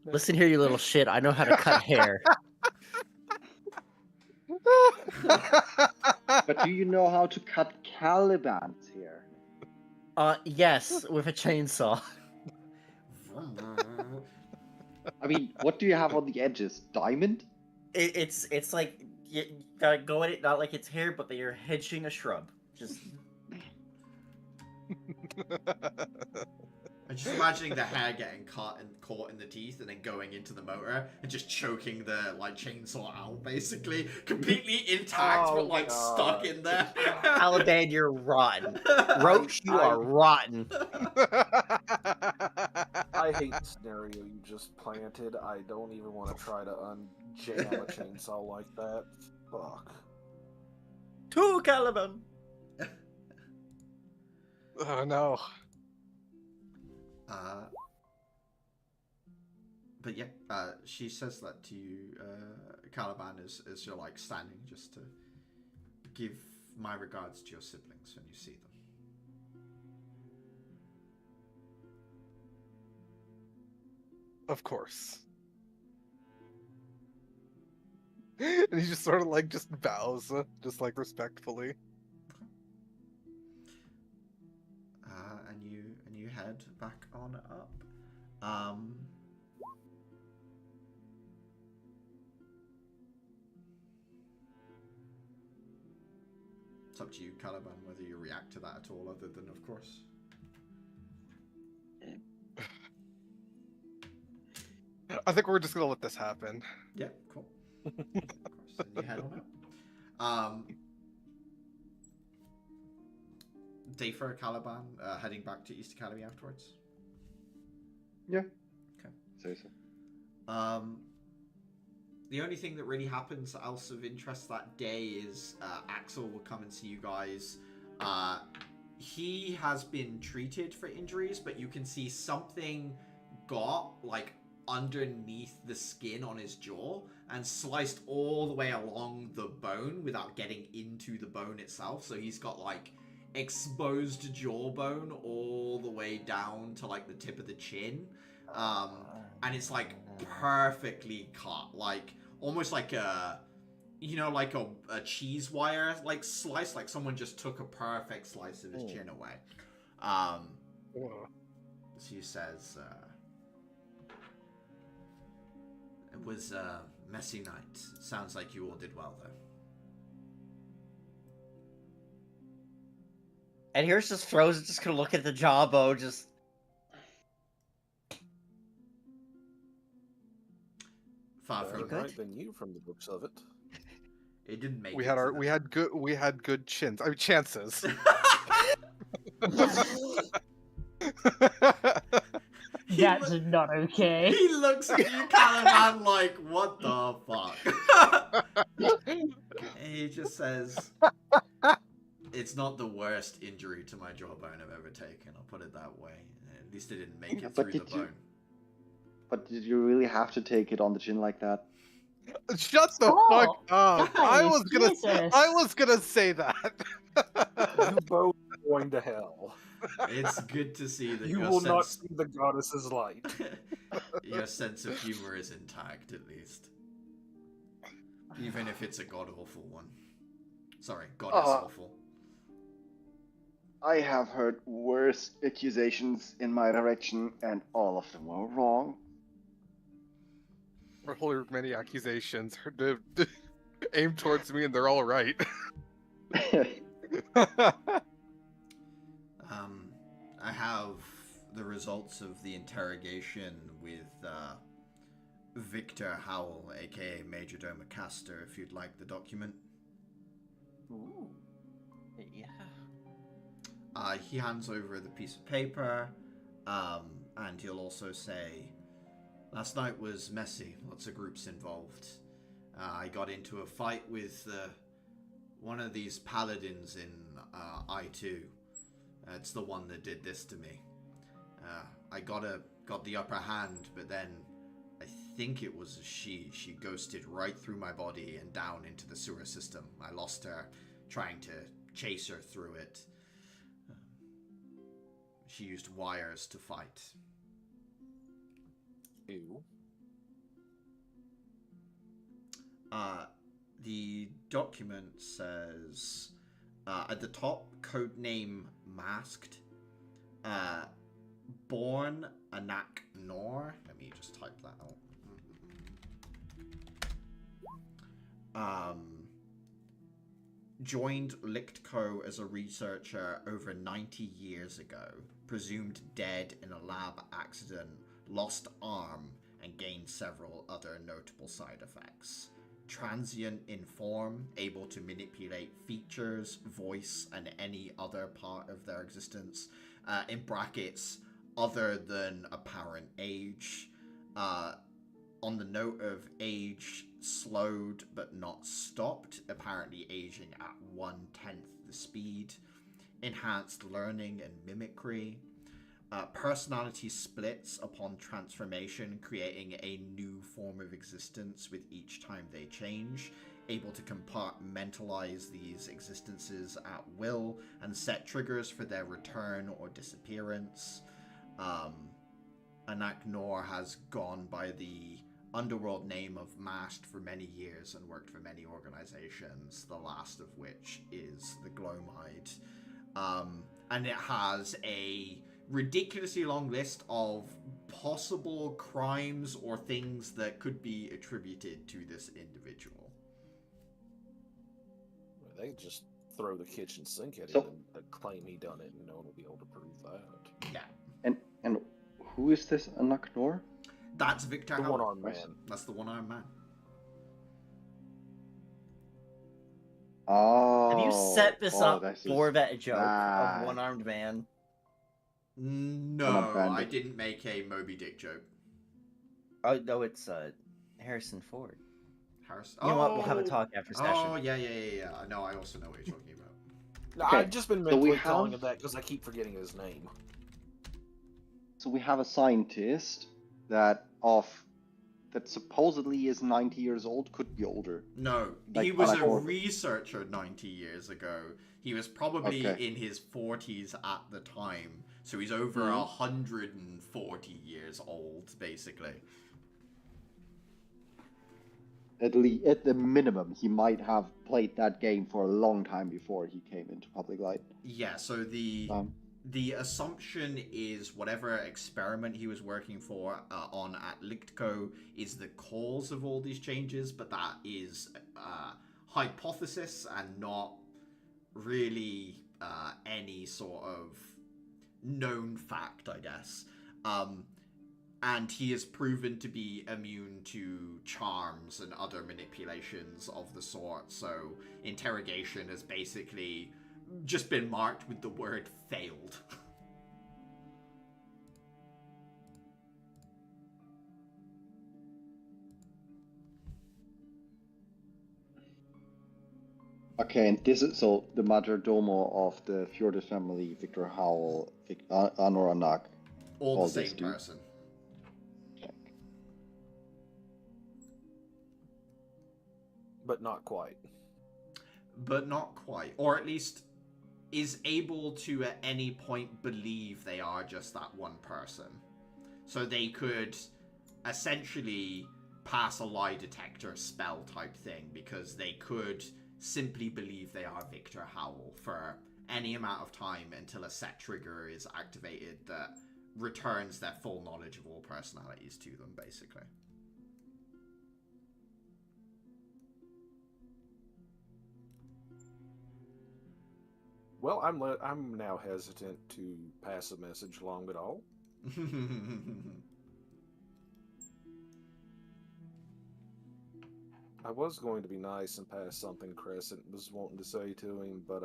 Listen here, you little shit. I know how to cut hair. But do you know how to cut Caliban's hair? Yes, with a chainsaw. I mean, what do you have on the edges? Diamond? It's like you gotta go at it not like it's hair, but that you're hedging a shrub. Just I'm just imagining the hair getting caught in the teeth and then going into the motor and just choking the like chainsaw out, basically completely intact but like stuck in there. Caliban, you're rotten. Roach, you are rotten. I hate the scenario you just planted. I don't even want to try to unjam a chainsaw like that. Fuck. To Caliban. Oh no. But yeah, she says that to you, Caliban, as you're like standing, just to give my regards to your siblings when you see them. Of course. And he just sort of like just bows, just like respectfully. And you head back on up. It's up to you, Caliban, whether you react to that at all, other than, of course. I think we're just gonna let this happen. Yeah, cool. Of course, then you head on up. Dafer, Caliban, heading back to East Academy afterwards. Yeah. Okay. Say so. The only thing that really happens else of interest that day is Axel will come and see you guys. He has been treated for injuries, but you can see something got like underneath the skin on his jaw and sliced all the way along the bone without getting into the bone itself. So he's got like exposed jawbone all the way down to like the tip of the chin. And it's like perfectly cut, like almost like a, you know, like a cheese wire like slice, like someone just took a perfect slice of his chin away. She says, it was a messy night. Sounds like you all did well though. And here's just Frozen just gonna look at the jawbone, just Far from Better night than you from the looks of it. It didn't make We it had to the- we had good chins. I mean chances. That's not okay. He looks at you, Caliban, like, what the fuck? And he just says, it's not the worst injury to my jawbone I've ever taken, I'll put it that way. At least it didn't make Yeah, it but through the did you- bone. But did you really have to take it on the chin like that? Shut the Oh, fuck up! I guys, was gonna say that. You both are going to hell. It's good to see that You your will not sense... see the goddess's light. your sense of humor is intact, at least. Even if it's a god-awful one. Sorry, goddess-awful. I have heard worse accusations in my direction, and all of them were wrong. I've heard many accusations aimed towards me, and they're all right. I have the results of the interrogation with Victor Howell, aka Major Domo Castor, if you'd like the document. ooh, yeah. He hands over the piece of paper, and he'll also say, last night was messy, lots of groups involved. I got into a fight with one of these paladins in I2. It's the one that did this to me. I got the upper hand, but then I think it was a she. She ghosted right through my body and down into the sewer system. I lost her trying to chase her through it. She used wires to fight. Ew. The document says at the top, codename Masked. Born Anak Nor. Let me just type that out. Joined Lichtco as a researcher over 90 years ago. Presumed dead in a lab accident. Lost arm and gained several other notable side effects. Transient in form, able to manipulate features, voice, and any other part of their existence. In brackets, other than apparent age. On the note of age, slowed but not stopped, apparently aging at 1/10 the speed. Enhanced learning and mimicry. Personality splits upon transformation, creating a new form of existence with each time they change. Able to compartmentalize these existences at will and set triggers for their return or disappearance. Anak Nor has gone by the underworld name of Mast for many years and worked for many organizations, the last of which is the Glowmide. And it has a ridiculously long list of possible crimes or things that could be attributed to this individual. They just throw the kitchen sink at So- him and claim he done it, and no one will be able to prove that. Yeah. And who is this Anak Nor? That's Victor The Howard. one-armed man. That's the one-armed man. Oh. Have you set this up this for is that joke bad. of one-armed man? No, One-armed bandit. I didn't make a Moby Dick joke. Oh no, it's Harrison Ford. Harris. You know what? We'll have a talk after session. Oh, yeah. No, I also know what you're talking about. No, Okay, I've just been so we mentally calling have- him that because I keep forgetting his name. So we have a scientist that supposedly is 90 years old, could be older. No, Like he was Anak a Nor. researcher 90 years ago. He was probably Okay. in his 40s at the time. So he's over Mhm. 140 years old, basically. At the minimum, he might have played that game for a long time before he came into public light. Yeah, so the assumption is whatever experiment he was working for on at Lichtco is the cause of all these changes, but that is hypothesis and not really any sort of known fact, I guess. And he is proven to be immune to charms and other manipulations of the sort, so interrogation has basically just been marked with the word failed. Okay, and this is so the majordomo of the Fjorda family, Victor Howell, Anor Anak. All All the this same dude. person. But not quite. But not quite. Or at least is able to at any point believe they are just that one person. So they could essentially pass a lie detector spell type thing because they could simply believe they are Victor Howell for any amount of time until a set trigger is activated that returns their full knowledge of all personalities to them, basically. Well, I'm now hesitant to pass a message along at all. I was going to be nice and pass something Crescent was wanting to say to him, but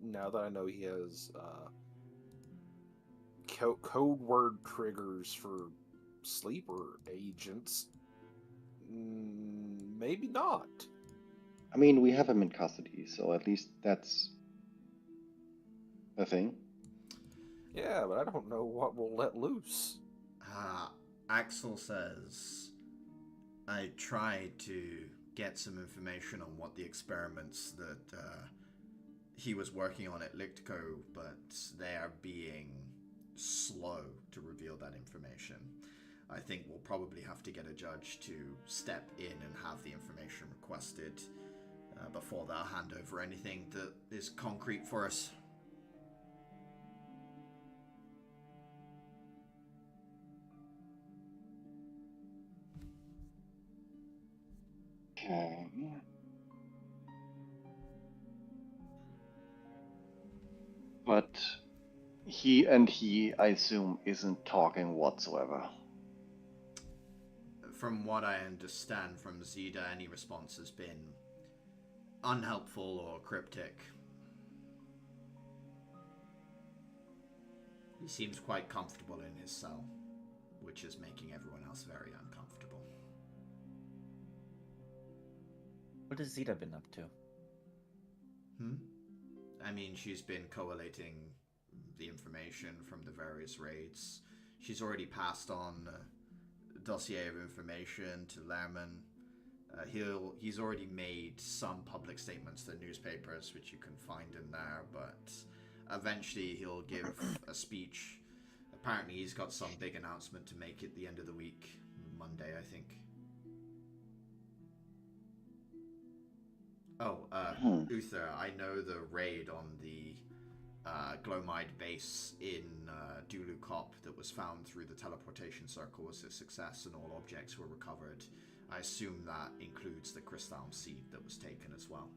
now that I know he has code word triggers for sleeper agents, maybe not. I mean, we have him in custody, so at least that's a thing. Yeah, but I don't know what we'll let loose. Axel says, I tried to get some information on what the experiments that he was working on at Lichtco, but they are being slow to reveal that information. I think we'll probably have to get a judge to step in and have the information requested before they'll hand over anything that is concrete for us. Okay. But he, I assume, isn't talking whatsoever. From what I understand from Zeta, any response has been unhelpful or cryptic. He seems quite comfortable in his cell, which is making everyone else very uncomfortable. What has Zeta been up to? I mean, she's been collating the information from the various raids. She's already passed on a dossier of information to Lerman. He's already made some public statements to the newspapers, which you can find in there, but eventually he'll give a speech. Apparently he's got some big announcement to make at the end of the week, Monday, I think. Oh, Uther, I know the raid on the Glomide base in Dulu Cop that was found through the teleportation circle was a success and all objects were recovered. I assume that includes the Crystalm seed that was taken as well.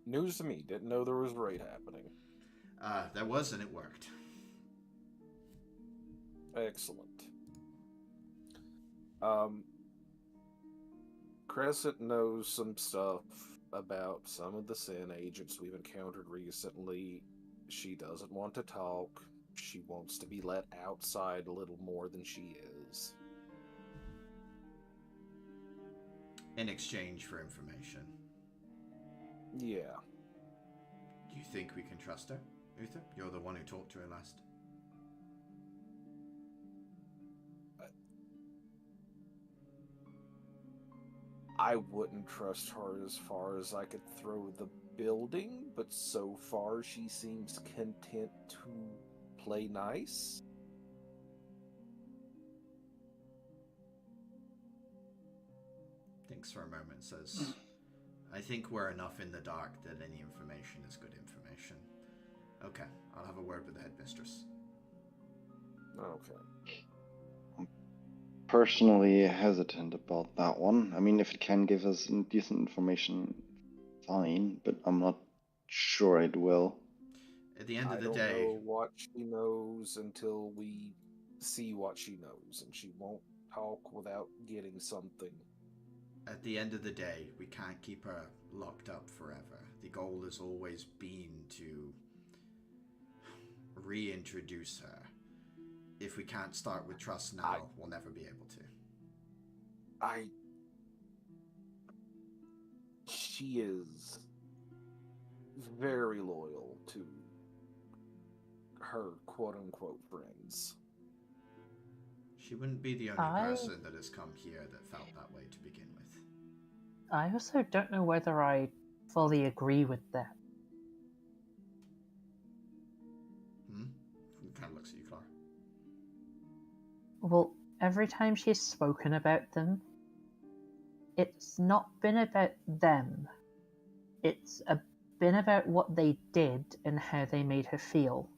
News to me. Didn't know there was a raid happening. There was, and it worked. Excellent. Crescent knows some stuff about some of the Sin agents we've encountered recently. She doesn't want to talk. She wants to be let outside a little more than she is. In exchange for information. Yeah. Do you think we can trust her, Uther? You're the one who talked to her last. I wouldn't trust her as far as I could throw the building, but so far she seems content to play nice. Thinks for a moment, says, I think we're enough in the dark that any information is good information. Okay, I'll have a word with the headmistress. Okay. Personally hesitant about that one. I mean, if it can give us decent information, fine, but I'm not sure it will. At the end of I the don't day, know what she knows until we see what she knows, and she won't talk without getting something. at the end of the day, we can't keep her locked up forever. The goal has always been to reintroduce her. If we can't start with trust now, we'll never be able to. She is very loyal to her quote-unquote friends. She wouldn't be the only person that has come here that felt that way to begin with. I also don't know whether I fully agree with that. He kind of looks at you, Clara. Well, every time she's spoken about them, it's not been about them. It's been about what they did and how they made her feel.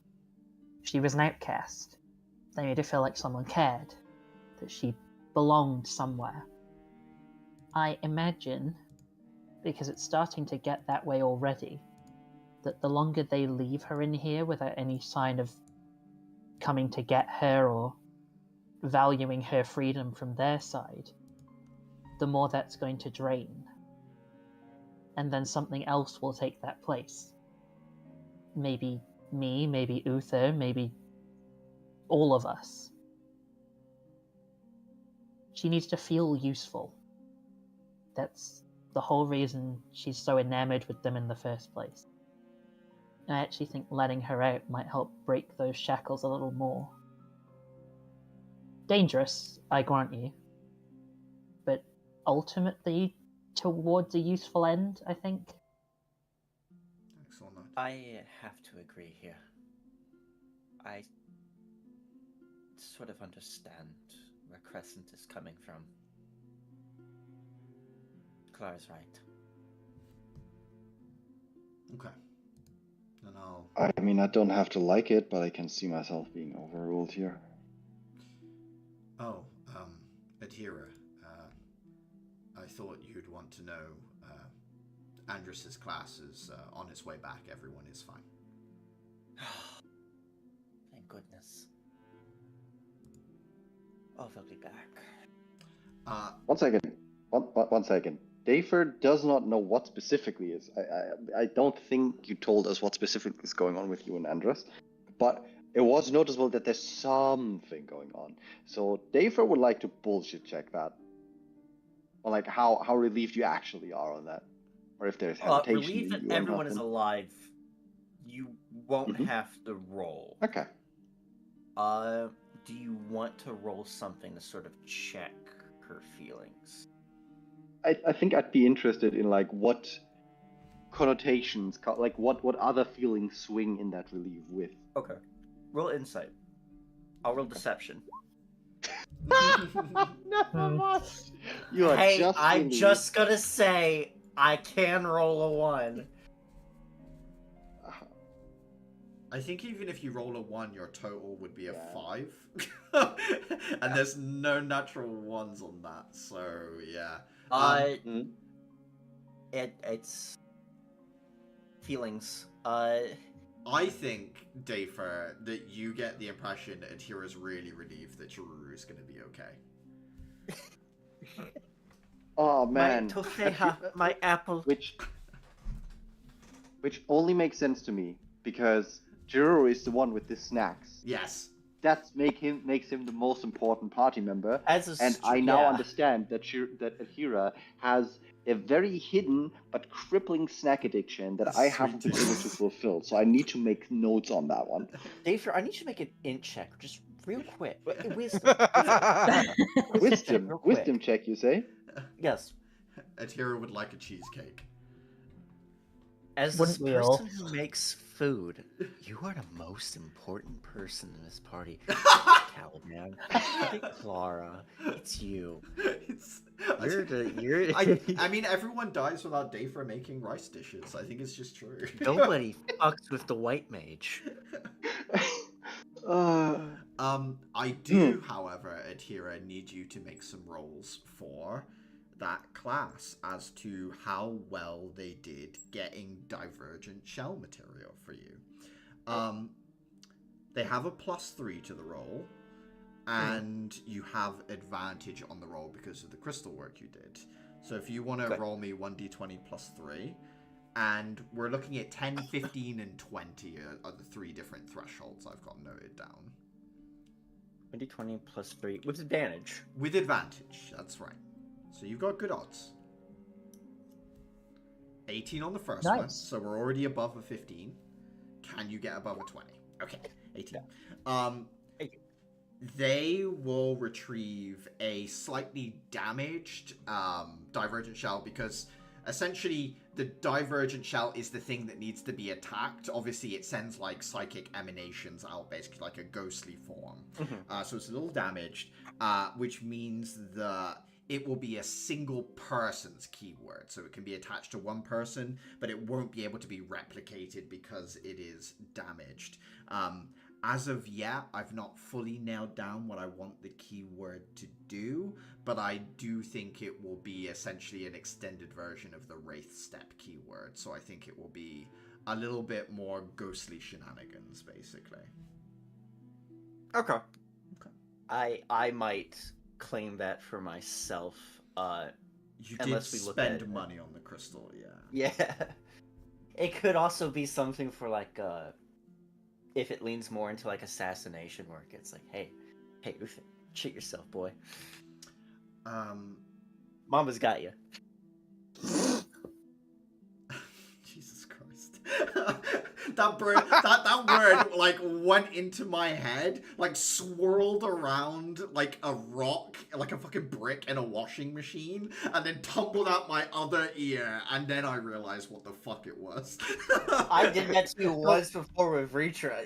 She was an outcast. They made her feel like someone cared, that she belonged somewhere. I imagine, because it's starting to get that way already, that the longer they leave her in here without any sign of coming to get her or valuing her freedom from their side, the more that's going to drain. And then something else will take that place. Maybe me, maybe Uther, maybe all of us. She needs to feel useful. That's the whole reason she's so enamored with them in the first place. And I actually think letting her out might help break those shackles a little more. Dangerous, I grant you. But ultimately towards a useful end, I think. Excellent. I have to agree here. I sort of understand where Crescent is coming from. Clara's right. Okay. Then I'll... I mean, I don't have to like it, but I can see myself being overruled here. Oh, Adhira, I thought you'd want to know, Andrus's class is on its way back. Everyone is fine. Thank goodness. Oh, they'll be back. 1 second. One second. Dafer does not know what specifically is. I don't think you told us what specifically is going on with you and Andrus, but it was noticeable that there's something going on. So Dafer would like to bullshit check that. Or like how relieved you actually are on that. Or if there's hesitation Relieved in that you or everyone is nothing. alive. You won't Mhm. have to roll. Okay. Do you want to roll something to sort of check her feelings? I think I'd be interested in like what connotations, like what other feelings swing in that relief with. Okay. Roll insight. I'll roll deception. Never mind. You are Hey, just I'm relieved. just gonna say I can roll a 1. I think even if you roll a 1, your total would be a Yeah. 5. And there's no natural 1s on that, so yeah. Mhm. It's feelings. I think, Dafer, that you get the impression that Adhira's really relieved that Chiruru is going to be okay. Oh man. My tofeha, my apple. Which only makes sense to me because Jiruru is the one with the snacks. Yes. That makes him the most important party member. As a And I now yeah. understand that that Adhira has a very hidden but crippling snack addiction that I haven't been able to fulfill. So I need to make notes on that one. Dafer, I need you to make an int check, just real quick. Wisdom. Wisdom, real quick. wisdom check, you say? Yes. Adhira would like a cheesecake. As Wouldn't this we all? person who makes food, you are the most important person in this party. Caliban. Look at Clara. It's you. You're I mean, everyone dies without Dafer making rice dishes. I think it's just true. Nobody fucks with the white mage. I do, however, Adhira, need you to make some rolls for that class as to how well they did getting divergent shell material for you. They have a +3 to the roll, and you have advantage on the roll because of the crystal work you did. So if you want to roll me 1d20 +3, and we're looking at 10, 15, and 20 are the 3 different thresholds I've got noted down. 20 plus 3 with advantage. With advantage, that's right. So you've got good odds. 18 on the first one, Nice. so we're already above a 15. Can you get above a 20? Okay, 18. They will retrieve a slightly damaged divergent shell because essentially the divergent shell is the thing that needs to be attacked. Obviously, it sends like psychic emanations out, basically like a ghostly form. So it's a little damaged, which means that it will be a single person's keyword. So it can be attached to one person, but it won't be able to be replicated because it is damaged. As of yet, I've not fully nailed down what I want the keyword to do, but I do think it will be essentially an extended version of the Wraith Step keyword. So I think it will be a little bit more ghostly shenanigans, basically. Okay. I might claim that for myself. You did Unless we look spend at it. money on the crystal, yeah. Yeah. It could also be something for like if it leans more into like assassination work, it's like, hey, shit yourself, boy. Mama's got you. Jesus Christ. that word like went into my head, like swirled around like a rock, like a fucking brick in a washing machine, and then tumbled out my other ear, and then I realized what the fuck it was. I did that to you once before with Retra.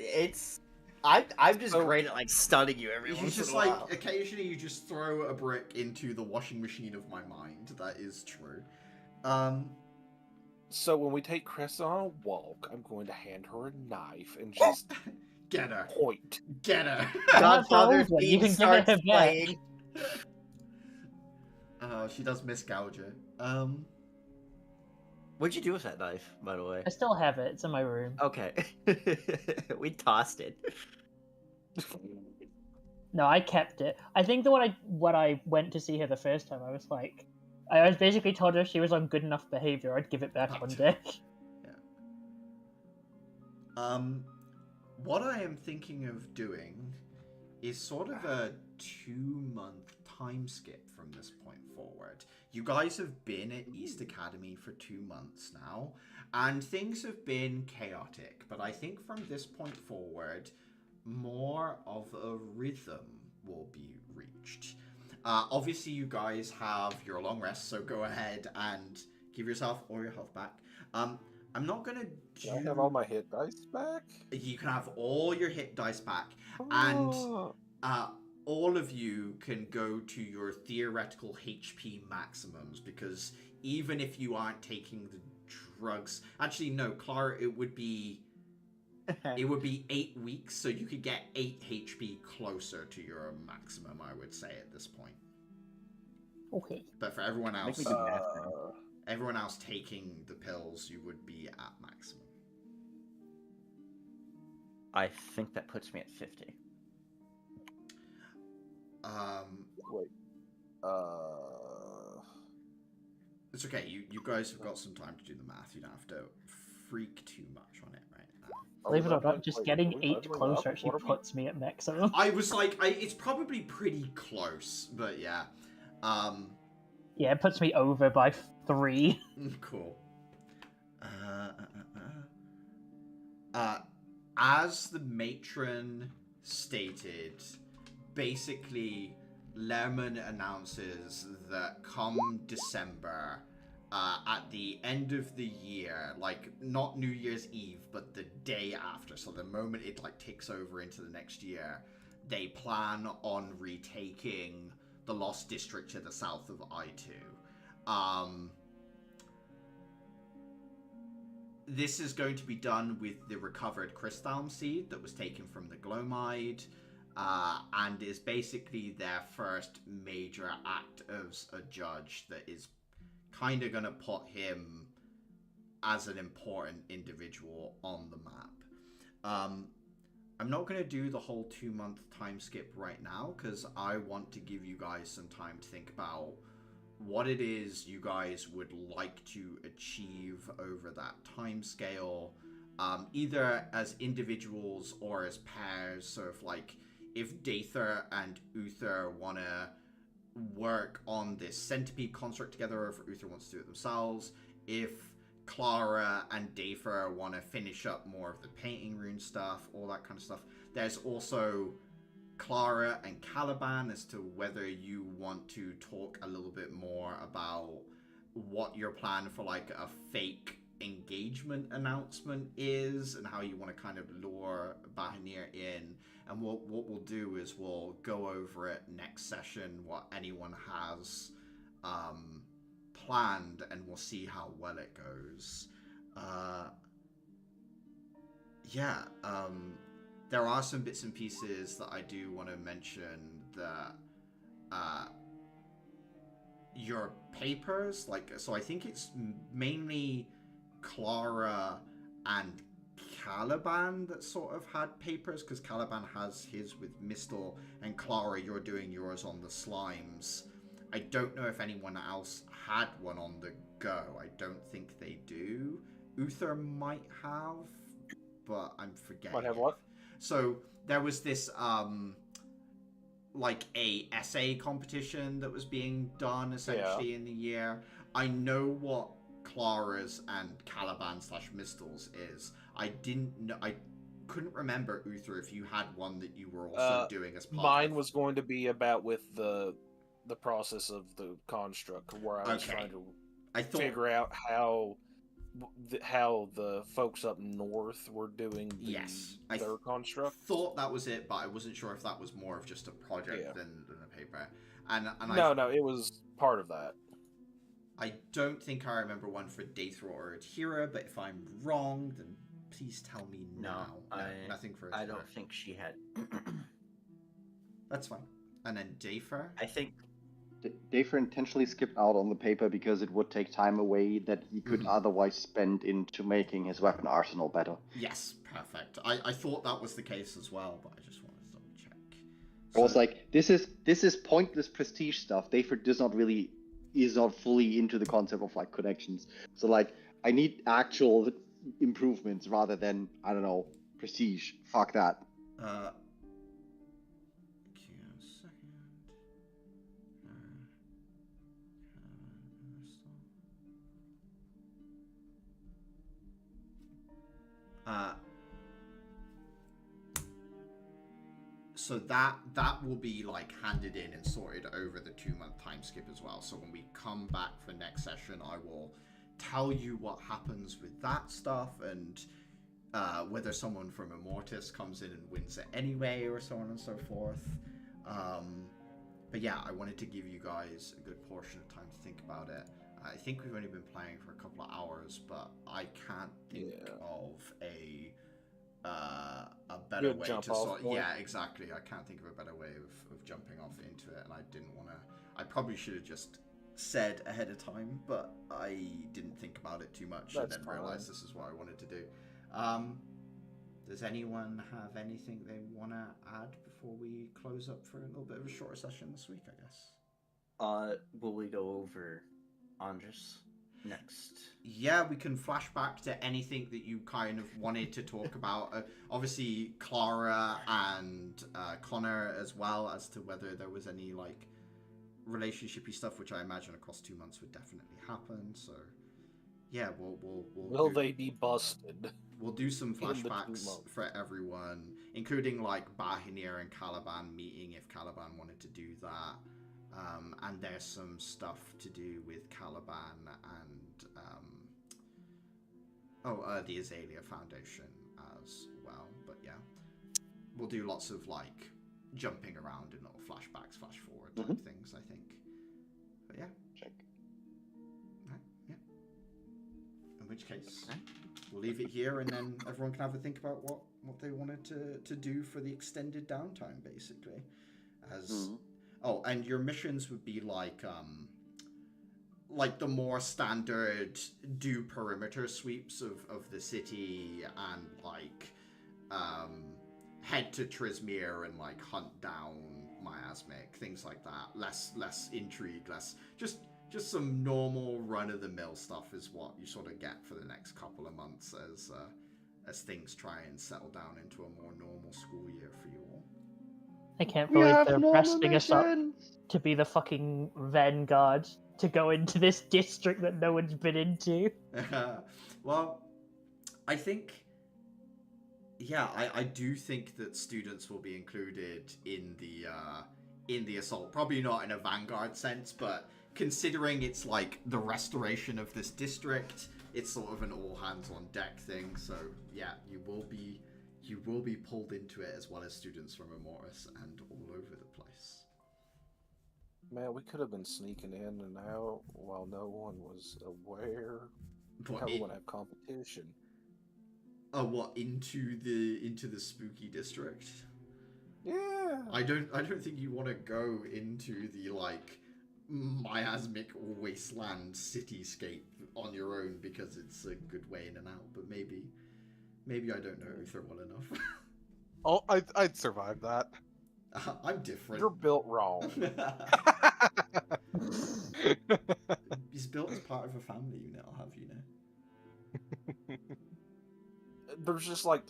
I'm just So- great at like stunning you every He's once just in a like, while. occasionally you just throw a brick into the washing machine of my mind. That is true. So when we take Chris on a walk, I'm going to hand her a knife and just Get her. point. Get her. Godfather's one. You theme can give it starts her back. playing. She does miss Gouger. What'd you do with that knife, by the way? I still have it. It's in my room. Okay. We tossed it. No, I kept it. I think that when I went to see her the first time, I was like, I was basically told her if she was on good enough behavior, I'd give it back one day. What I am thinking of doing is sort of a 2-month time skip from this point forward. You guys have been at East Academy for 2 months now, and things have been chaotic, but I think from this point forward, more of a rhythm will be reached. Obviously, you guys have your long rest, so go ahead and give yourself all your health back. I'm not gonna do... Do I have all my hit dice back? You can have all your hit dice back, and Oh. all of you can go to your theoretical HP maximums, because even if you aren't taking the drugs... Actually, no, Clara, it would be 8 weeks, so you could get 8 HP closer to your maximum, I would say, at this point. Okay. But for everyone else... Make me do math now. Everyone else taking the pills, you would be at maximum. I think that puts me at 50. Wait. It's okay. You guys have got some time to do the math. You don't have to freak too much on it right now. Believe it or Wait, not, just wait, getting are we 8 leveling closer up? actually What are we- puts me at maximum. I was like, it's probably pretty close, but yeah. Yeah, it puts me over by 3. Cool. As the matron stated, basically, Lerman announces that come December, at the end of the year, like, not New Year's Eve, but the day after, so the moment it, like, takes over into the next year, they plan on retaking the Lost District to the south of I-2. This is going to be done with the recovered Crystalm seed that was taken from the Glomide, and is basically their first major act as a judge that is kind of going to put him as an important individual on the map. I'm not going to do the whole 2-month time skip right now, because I want to give you guys some time to think about what it is you guys would like to achieve over that time scale, either as individuals or as pairs. So if, like, if Dather and Uther want to work on this centipede construct together, or if Uther wants to do it themselves, if Clara and Dather want to finish up more of the painting rune stuff, all that kind of stuff. There's also Clara and Caliban as to whether you want to talk a little bit more about what your plan for, like, a fake engagement announcement is, and how you want to kind of lure Bahanir in. And what we'll do is we'll go over it next session, what anyone has planned, and we'll see how well it goes. There are some bits and pieces that I do want to mention that your papers, like, so I think it's mainly Clara and Caliban that sort of had papers, because Caliban has his with Mistle, and Clara, you're doing yours on the slimes. I don't know if anyone else had one on the go. I don't think they do. Uther might have, but I'm forgetting. Might have what? So there was this like a essay competition that was being done essentially in the year. I know what Clara's and Caliban / Mistle's is. I didn't know. I couldn't remember, Uther, if you had one that you were also doing as part Mine of... was going to be about with the process of the construct, where I was trying to figure out how how the folks up north were doing Yes, their construct. thought that was it, but I wasn't sure if that was more of just a project Yeah. than a paper. And No, it was part of that. I don't think I remember one for Daethra or Adhira, but if I'm wrong, then please tell me now. No, nothing for Adhira. I don't think she had. That's fine. And then Daethra? I think Dafer intentionally skipped out on the paper because it would take time away that he could otherwise spend into making his weapon arsenal better. Yes, perfect. I thought that was the case as well, but I just wanted to double check. I was like, this is pointless prestige stuff. Dafer is not fully into the concept of like connections. So like, I need actual improvements rather than, I don't know, prestige. Fuck that. Okay, a second. So that will be like handed in and sorted over the 2-month time skip as well. So when we come back for next session, I will tell you what happens with that stuff and whether someone from Immortus comes in and wins it anyway or so on and so forth. But yeah, I wanted to give you guys a good portion of time to think about it. I think we've only been playing for a couple of hours, but I can't think of a better Good way jump to off sort. point. Yeah, exactly. I can't think of a better way of jumping off into it, and I didn't want to. I probably should have just said ahead of time, but I didn't think about it too much and That's then fine. realized this is what I wanted to do. Does anyone have anything they want to add before we close up for a little bit of a shorter session this week, I guess? will we go over Andres next? Yeah, we can flash back to anything that you kind of wanted to talk about. Obviously, Clara and Connor as well, as to whether there was any like relationshipy stuff, which I imagine across 2 months would definitely happen. So, yeah, Will they be busted? We'll do some in the 2 flashbacks months? for everyone, including like Bahinir and Caliban meeting if Caliban wanted to do that. And there's some stuff to do with Caliban and the Azalea Foundation as well. But yeah, we'll do lots of like jumping around in little flashbacks, flash forward type things, I think. But yeah. Check. Right, yeah. In which case, we'll leave it here, and then everyone can have a think about what they wanted to do for the extended downtime, basically. Oh, and your missions would be like the more standard do perimeter sweeps of the city and like head to Trismere and like hunt down Miasmic, things like that. Less intrigue, less just some normal run-of-the-mill stuff is what you sort of get for the next couple of months as things try and settle down into a more normal school year for you all. I can't We believe have they're normal resting us up missions. to be the fucking vanguard to go into this district that no one's been into. Well, I think, yeah, I do think that students will be included in the assault. Probably not in a vanguard sense, but considering it's like the restoration of this district, it's sort of an all hands on deck thing. So yeah, you will be pulled into it, as well as students from Immortus and all over the place. Man, we could have been sneaking in and out while no one was aware. What, How we want to have competition? what into the spooky district? Yeah. I don't think you want to go into the like miasmic wasteland cityscape on your own because it's a good way in and out. But maybe I don't know Uther well enough. Oh, I'd survive that. I'm different. You're built wrong. He's built as part of a family unit. I'll have you know. There's just like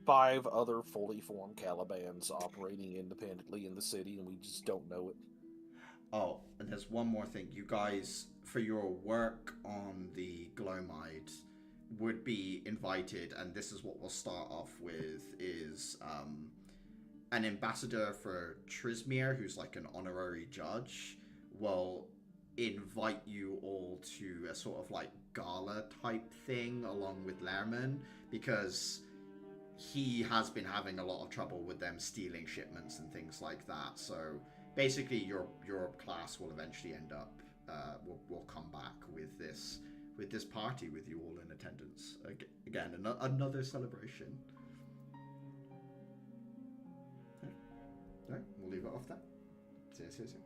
5 other fully formed Calibans operating independently in the city, and we just don't know it. Oh, and there's one more thing. You guys, for your work on the Glowmide, would be invited, and this is what we'll start off with, is an ambassador for Trismere, who's like an honorary judge, will invite you all to a sort of like gala type thing along with Lehrman, because he has been having a lot of trouble with them stealing shipments and things like that. So basically your class will eventually end up will come back with this party with you all in attendance. Again, another celebration. Right, we'll leave it off there. See you soon.